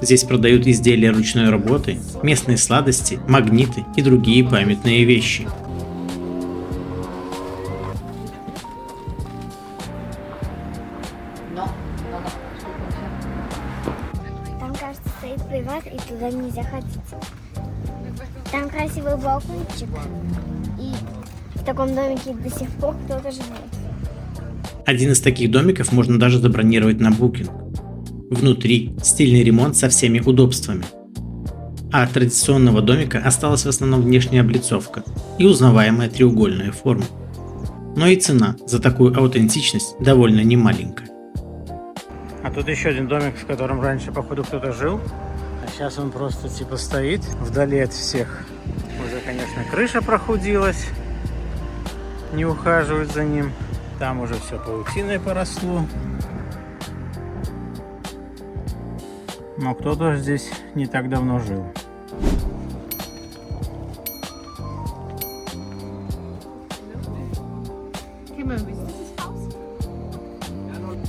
Здесь продают изделия ручной работы, местные сладости, магниты и другие памятные вещи. Там, кажется, стоит приват, и туда нельзя ходить. Там красивый балкончик, и в таком домике до сих пор кто-то живет. Один из таких домиков можно даже забронировать на Booking. Внутри стильный ремонт со всеми удобствами. А от традиционного домика осталась в основном внешняя облицовка и узнаваемая треугольная форма. Но и цена за такую аутентичность довольно немаленькая. А тут еще один домик, в котором раньше, походу, кто-то жил. А сейчас он просто типа стоит вдали от всех. Уже, конечно, крыша прохудилась. Не ухаживают за ним. Там уже все паутиной поросло. Но кто-то здесь не так давно жил.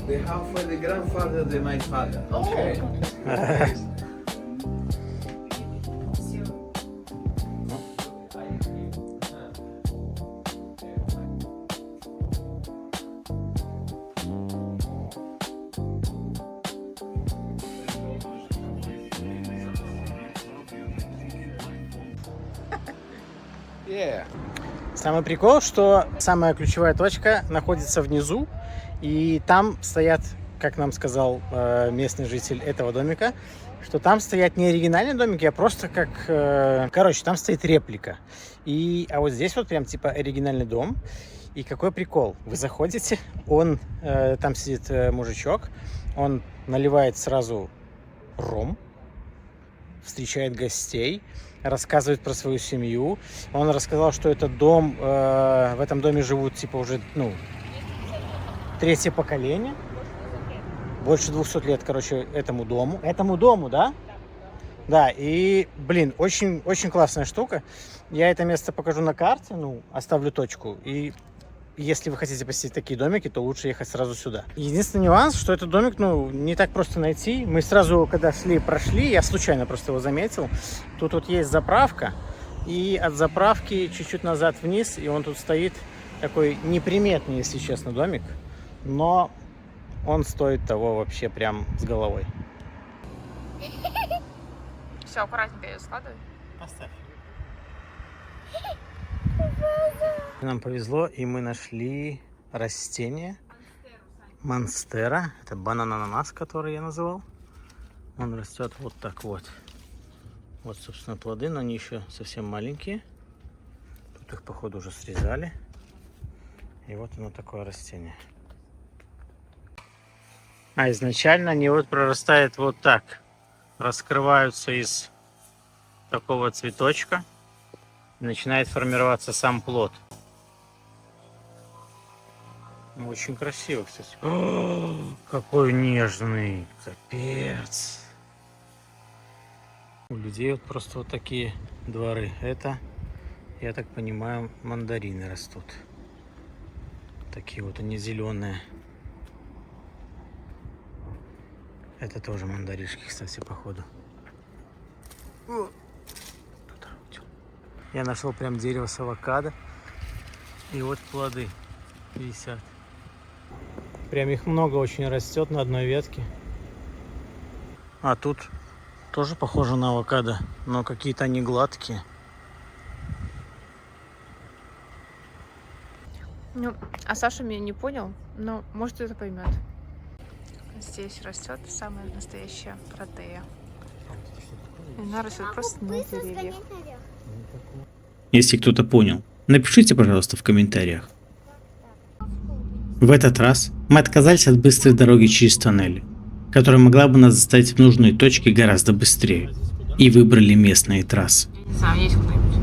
The house for the grandfather of my father. Okay. Yeah. Самый прикол, что самая ключевая точка находится внизу, и там стоят, как нам сказал местный житель этого домика, что там стоят не оригинальные домики, а просто как... короче, там стоит реплика. А вот здесь вот прям типа оригинальный дом. И какой прикол? Вы заходите, там сидит мужичок, он наливает сразу ром, встречает гостей, рассказывает про свою семью. Он рассказал, что этот дом, в этом доме живут типа уже, третье поколение. Больше 200 лет, короче, этому дому. Этому дому, да? Да, и, блин, очень, очень классная штука. Я это место покажу на карте, оставлю точку. И если вы хотите посетить такие домики, то лучше ехать сразу сюда. Единственный нюанс, что этот домик, не так просто найти. Мы сразу, когда прошли, я случайно просто его заметил. Тут вот есть заправка, и от заправки чуть-чуть назад вниз, и он тут стоит, такой неприметный, если честно, домик. Но он стоит того вообще прям с головой. Все, аккуратненько ее складывай. Поставь. Нам повезло, и мы нашли растение монстера. Это банан-ананас, который я называл. Он растет вот так вот. Вот, собственно, плоды, но они еще совсем маленькие. Тут их, походу, уже срезали. И вот оно такое растение. А изначально они вот прорастают вот так. Раскрываются из такого цветочка. И начинает формироваться сам плод. Очень красиво, кстати. О, какой нежный. Капец. У людей вот просто вот такие дворы. Это, я так понимаю, мандарины растут. Такие вот они зеленые. Это тоже мандаришки, кстати, походу. Я нашел прям дерево с авокадо. И вот плоды висят. Прям их много очень растет на одной ветке. А тут тоже похоже на авокадо, но какие-то они гладкие. Ну, а Саша меня не понял, но может это поймет. Здесь растет самая настоящая протея. И она растет просто на деревьях. Если кто-то понял, напишите, пожалуйста, в комментариях. В этот раз мы отказались от быстрой дороги через тоннели, которая могла бы нас доставить в нужные точки гораздо быстрее, и выбрали местные трассы. Не знаю, есть кто-нибудь.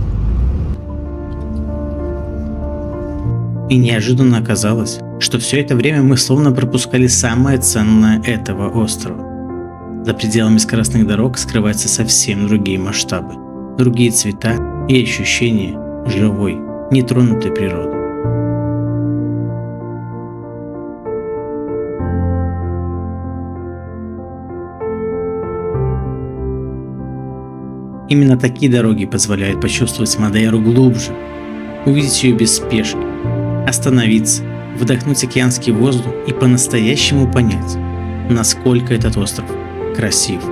И неожиданно оказалось, что все это время мы словно пропускали самое ценное этого острова. За пределами скоростных дорог скрываются совсем другие масштабы, другие цвета и ощущения живой, нетронутой природы. Именно такие дороги позволяют почувствовать Мадейру глубже, увидеть ее без спешки, остановиться, вдохнуть океанский воздух и по-настоящему понять, насколько этот остров красив.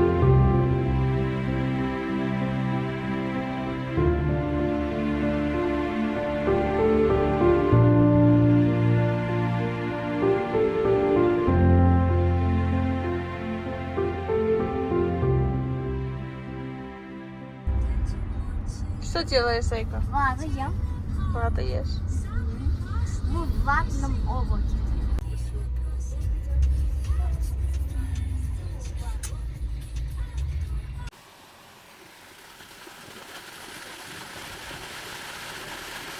Что делаешь, Зайка? Ваза я. Вода ешь. Мы в ватном облаке.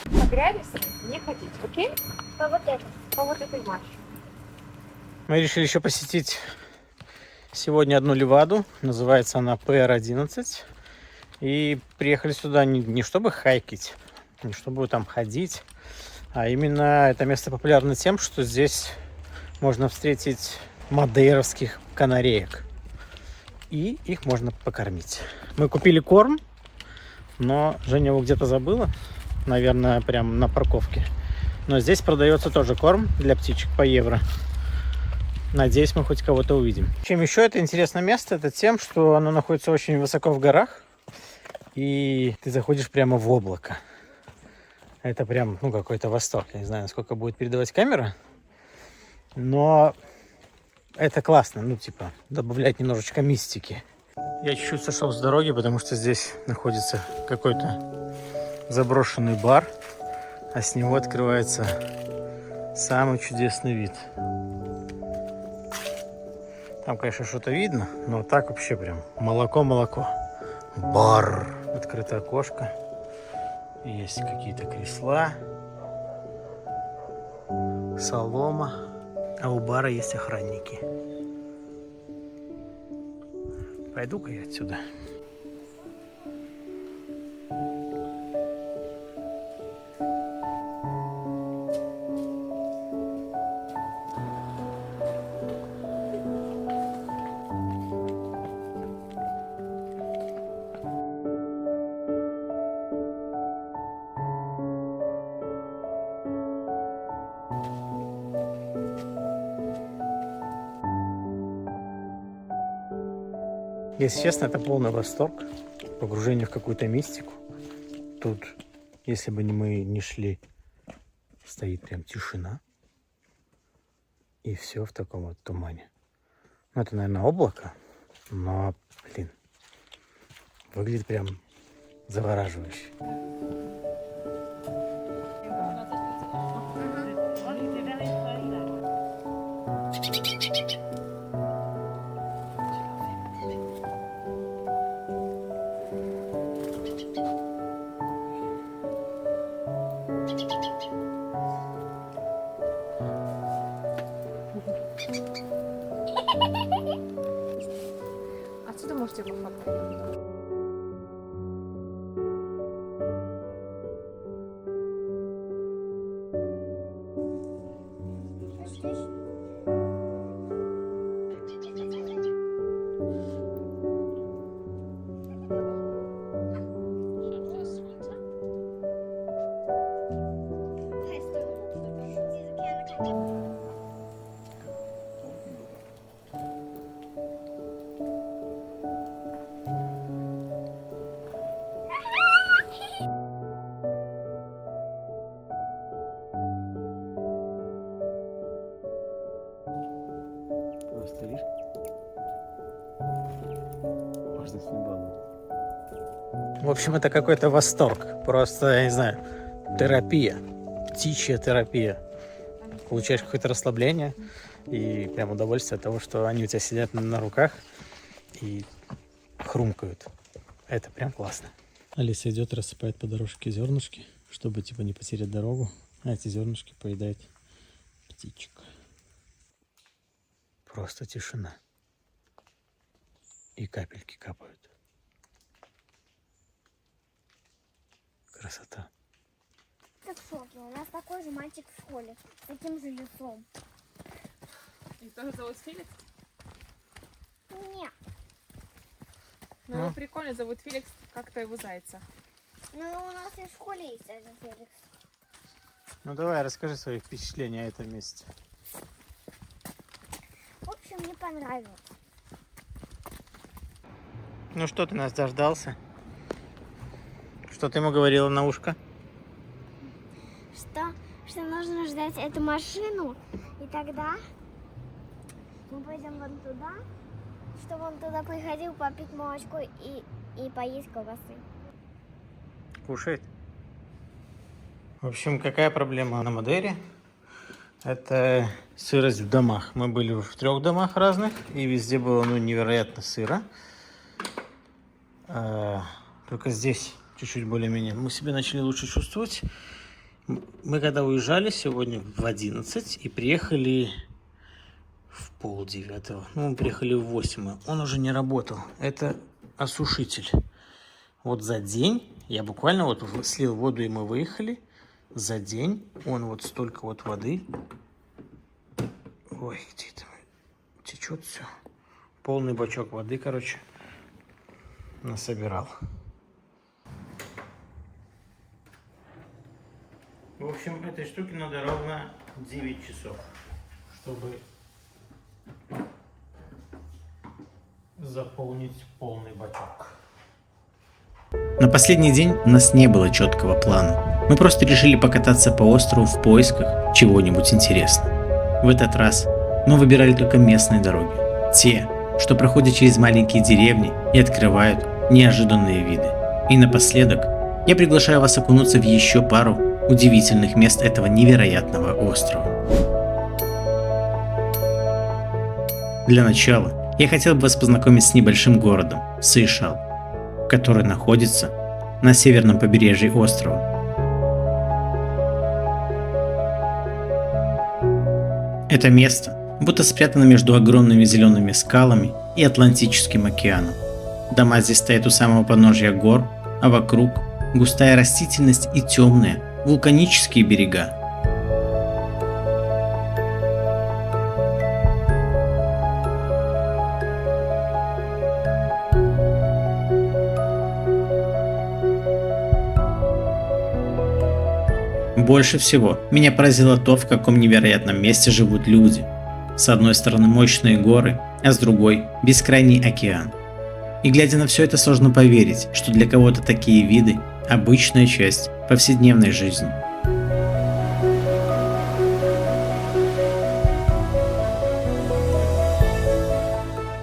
Погрялись? Не ходить, окей? По вот это. По вот этой марше. Мы решили еще посетить сегодня одну ливаду. Называется она PR11. И приехали сюда не чтобы хайкить, не чтобы там ходить, а именно это место популярно тем, что здесь можно встретить мадейровских канареек. И их можно покормить. Мы купили корм, но Женя его где-то забыла. Наверное, прямо на парковке. Но здесь продается тоже корм для птичек по евро. Надеюсь, мы хоть кого-то увидим. Чем еще это интересное место, это тем, что оно находится очень высоко в горах. И ты заходишь прямо в облако. Это прям, какой-то восторг. Я не знаю, насколько будет передавать камера. Но это классно. Добавлять немножечко мистики. Я чуть-чуть сошел с дороги, потому что здесь находится какой-то заброшенный бар. А с него открывается самый чудесный вид. Там, конечно, что-то видно, но так вообще прям молоко-молоко. Бар. Открытое окошко. Есть какие-то кресла. Солома. А у бара есть охранники. Пойду-ка я отсюда. Если честно, это полный восторг, погружение в какую-то мистику. Тут, если бы мы не шли, стоит прям тишина. И все в таком вот тумане. Это, наверное, облако, но, выглядит прям завораживающе. Отсюда можете пофоткать. Просто видишь? Можно с ним баловать. В общем, это какой-то восторг. Просто, я не знаю, терапия. Птичья терапия. Получаешь какое-то расслабление и прям удовольствие от того, что они у тебя сидят на руках и хрумкают. Это прям классно. Алиса идет, рассыпает по дорожке зернышки, чтобы типа не потерять дорогу. А эти зернышки поедает птичек. Просто тишина. И капельки капают. Красота. Ты в шоке. У нас такой же мальчик в школе. С таким же лицом. И тоже зовут Феликс? Нет. Ну, его прикольно зовут Феликс, как-то его зайца. Ну, у нас и в школе есть один Феликс. Ну давай, расскажи свои впечатления о этом месте. В общем, мне понравилось. Ну что, ты нас дождался? Что ты ему говорила на ушко? Что нужно ждать эту машину, и тогда мы пойдем вон туда, чтобы он туда приходил попить молочко и поесть колбасы. Кушает. В общем, какая проблема на Мадейре? Это сырость в домах. Мы были в 3 домах разных, и везде было невероятно сыро. Только здесь чуть-чуть более-менее мы себя начали лучше чувствовать. Мы когда уезжали сегодня в 11 и приехали в 8:30. Ну, мы приехали в 8. Он уже не работал. Это осушитель. Вот за день, я буквально вот слил воду, и мы выехали. За день он вот столько вот воды. Ой, где это течет все. Полный бачок воды, короче, насобирал. В общем, этой штуке надо ровно 9 часов, чтобы заполнить полный бачок. На последний день у нас не было четкого плана. Мы просто решили покататься по острову в поисках чего-нибудь интересного. В этот раз мы выбирали только местные дороги. Те, что проходят через маленькие деревни и открывают неожиданные виды. И напоследок я приглашаю вас окунуться в еще пару удивительных мест этого невероятного острова. Для начала я хотел бы вас познакомить с небольшим городом Сейшел, который находится на северном побережье острова. Это место будто спрятано между огромными зелеными скалами и Атлантическим океаном. Дома здесь стоят у самого подножья гор, а вокруг густая растительность и темные вулканические берега. Больше всего меня поразило то, в каком невероятном месте живут люди. С одной стороны мощные горы, а с другой – бескрайний океан. И глядя на все это, сложно поверить, что для кого-то такие виды – обычная часть повседневной жизни.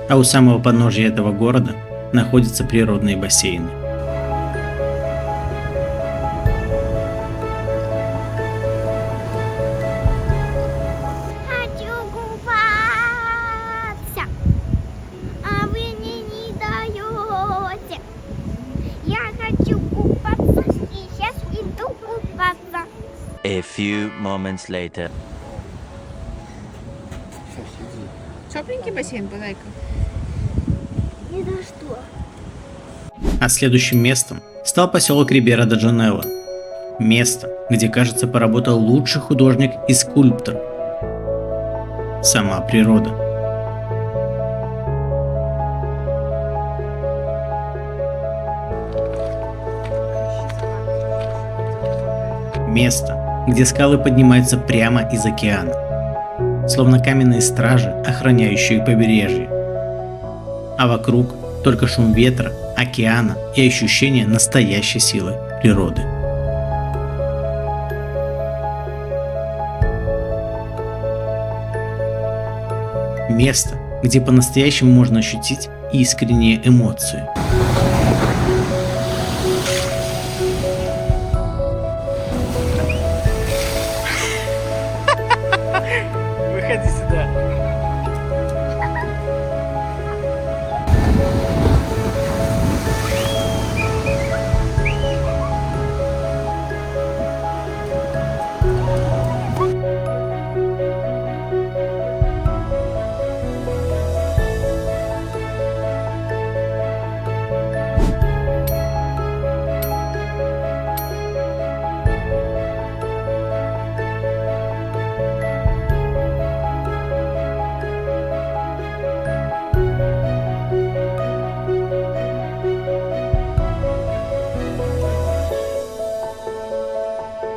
А у самого подножия этого города находятся природные бассейны. Хочу купаться, а вы мне не даете. Я хочу купаться и сейчас иду купаться. A few moments later. Тепленький бассейн, Подайка? Ни за что. А следующим местом стал поселок Рибера-де-Джанелло. Место, где, кажется, поработал лучший художник и скульптор. Сама природа. Место, где скалы поднимаются прямо из океана, словно каменные стражи, охраняющие побережье. А вокруг только шум ветра, океана и ощущение настоящей силы природы. Место, где по-настоящему можно ощутить искренние эмоции. Выходи сюда.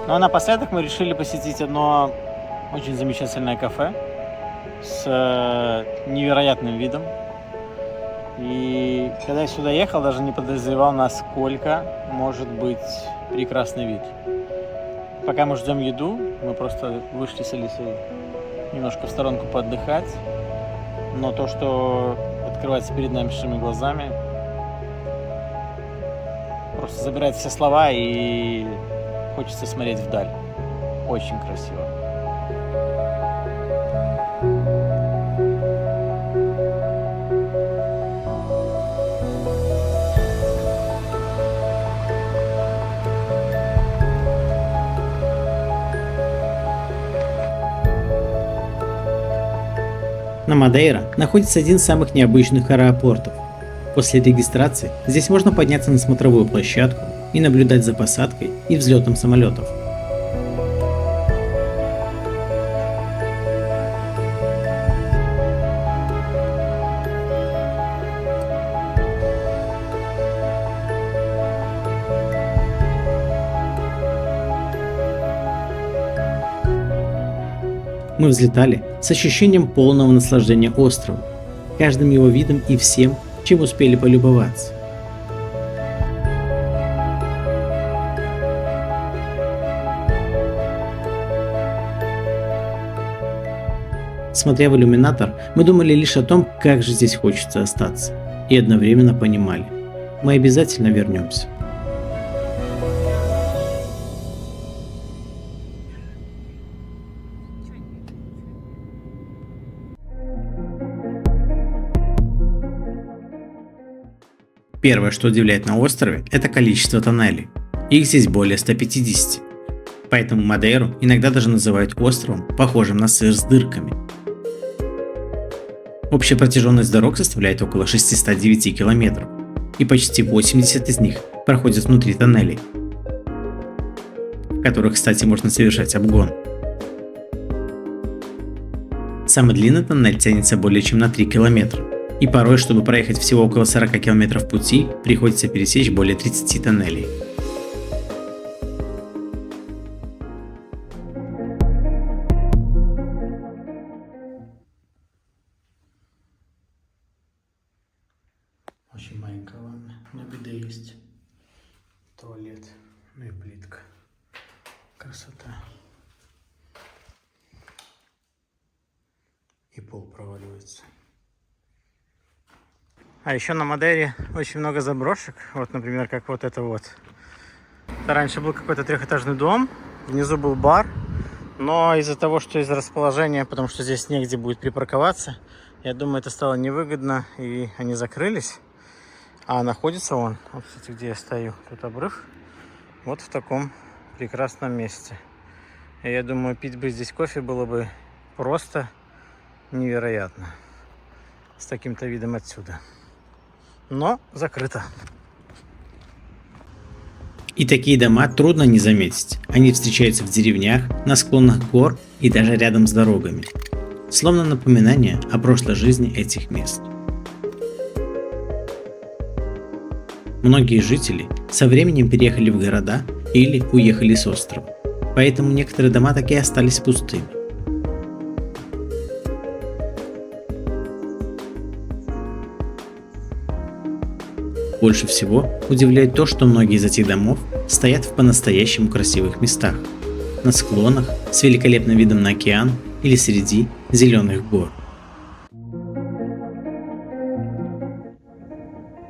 Ну а напоследок мы решили посетить одно очень замечательное кафе с невероятным видом. И когда я сюда ехал, даже не подозревал, насколько может быть прекрасный вид. Пока мы ждем еду, мы просто вышли с Алисой немножко в сторонку поотдыхать. Но то, что открывается перед нами большими глазами, просто забирает все слова и хочется смотреть вдаль. Очень красиво. На Мадейра находится один из самых необычных аэропортов. После регистрации здесь можно подняться на смотровую площадку и наблюдать за посадкой и взлетом самолетов. Мы взлетали с ощущением полного наслаждения островом, каждым его видом и всем, чем успели полюбоваться. Смотря в иллюминатор, мы думали лишь о том, как же здесь хочется остаться, и одновременно понимали, мы обязательно вернемся. Первое, что удивляет на острове, это количество тоннелей. Их здесь более 150. Поэтому Мадейру иногда даже называют островом, похожим на сыр с дырками. Общая протяженность дорог составляет около 609 километров, и почти 80 из них проходят внутри тоннелей, в которых, кстати, можно совершать обгон. Самый длинный тоннель тянется более чем на 3 километра. И порой, чтобы проехать всего около 40 километров пути, приходится пересечь более 30 тоннелей. Очень маленькая ванна, но беда есть. Туалет, ну и плитка. Красота. И пол проваливается. А еще на Мадейре очень много заброшек. Вот, например, как вот это вот. Это раньше был какой-то трехэтажный дом. Внизу был бар. Но из-за того, что из-за расположения, потому что здесь негде будет припарковаться, я думаю, это стало невыгодно, и они закрылись. А находится он, вот, кстати, где я стою, тут обрыв, вот в таком прекрасном месте. И я думаю, пить бы здесь кофе было бы просто невероятно. С таким-то видом отсюда. Но закрыто. И такие дома трудно не заметить. Они встречаются в деревнях, на склонах гор и даже рядом с дорогами. Словно напоминание о прошлой жизни этих мест. Многие жители со временем переехали в города или уехали с острова. Поэтому некоторые дома так и остались пустыми. Больше всего удивляет то, что многие из этих домов стоят в по-настоящему красивых местах. На склонах с великолепным видом на океан или среди зеленых гор.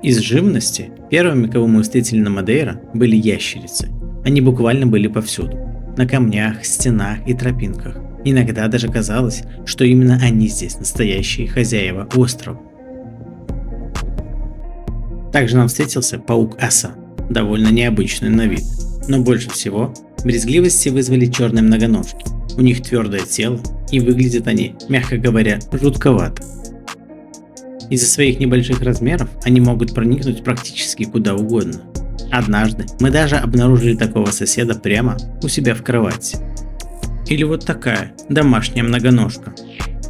Из живности первыми, кого мы встретили на Мадейра, были ящерицы. Они буквально были повсюду. На камнях, стенах и тропинках. Иногда даже казалось, что именно они здесь настоящие хозяева острова. Также нам встретился паук-оса, довольно необычный на вид. Но больше всего брезгливости вызвали черные многоножки. У них твердое тело, и выглядят они, мягко говоря, жутковато. Из-за своих небольших размеров они могут проникнуть практически куда угодно. Однажды мы даже обнаружили такого соседа прямо у себя в кровати. Или вот такая домашняя многоножка.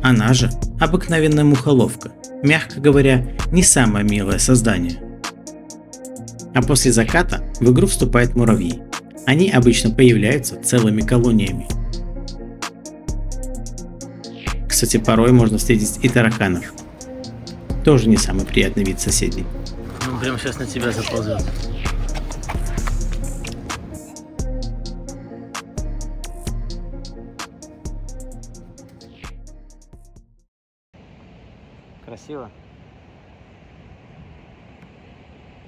Она же обыкновенная мухоловка, мягко говоря, не самое милое создание. А после заката в игру вступают муравьи. Они обычно появляются целыми колониями. Кстати, порой можно встретить и тараканов. Тоже не самый приятный вид соседей. Он прямо сейчас на тебя заползет. Красиво?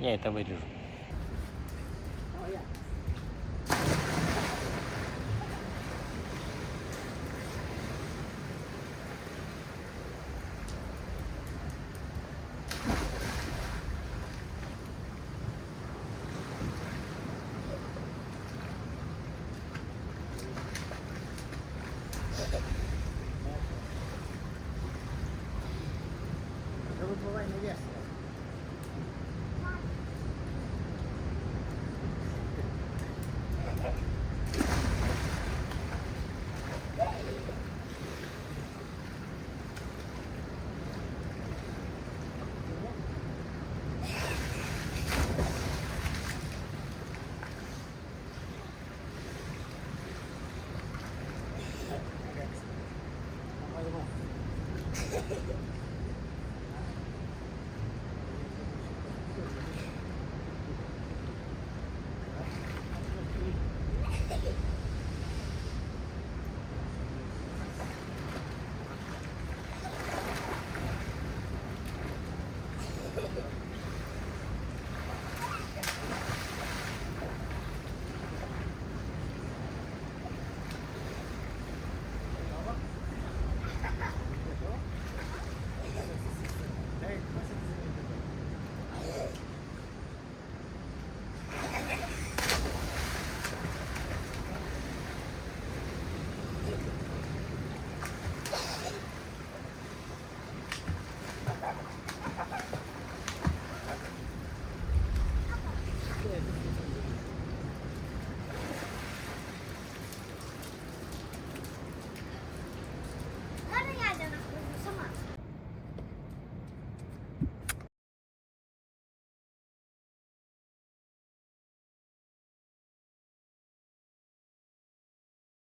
Я это вырежу. Бывай, наверх.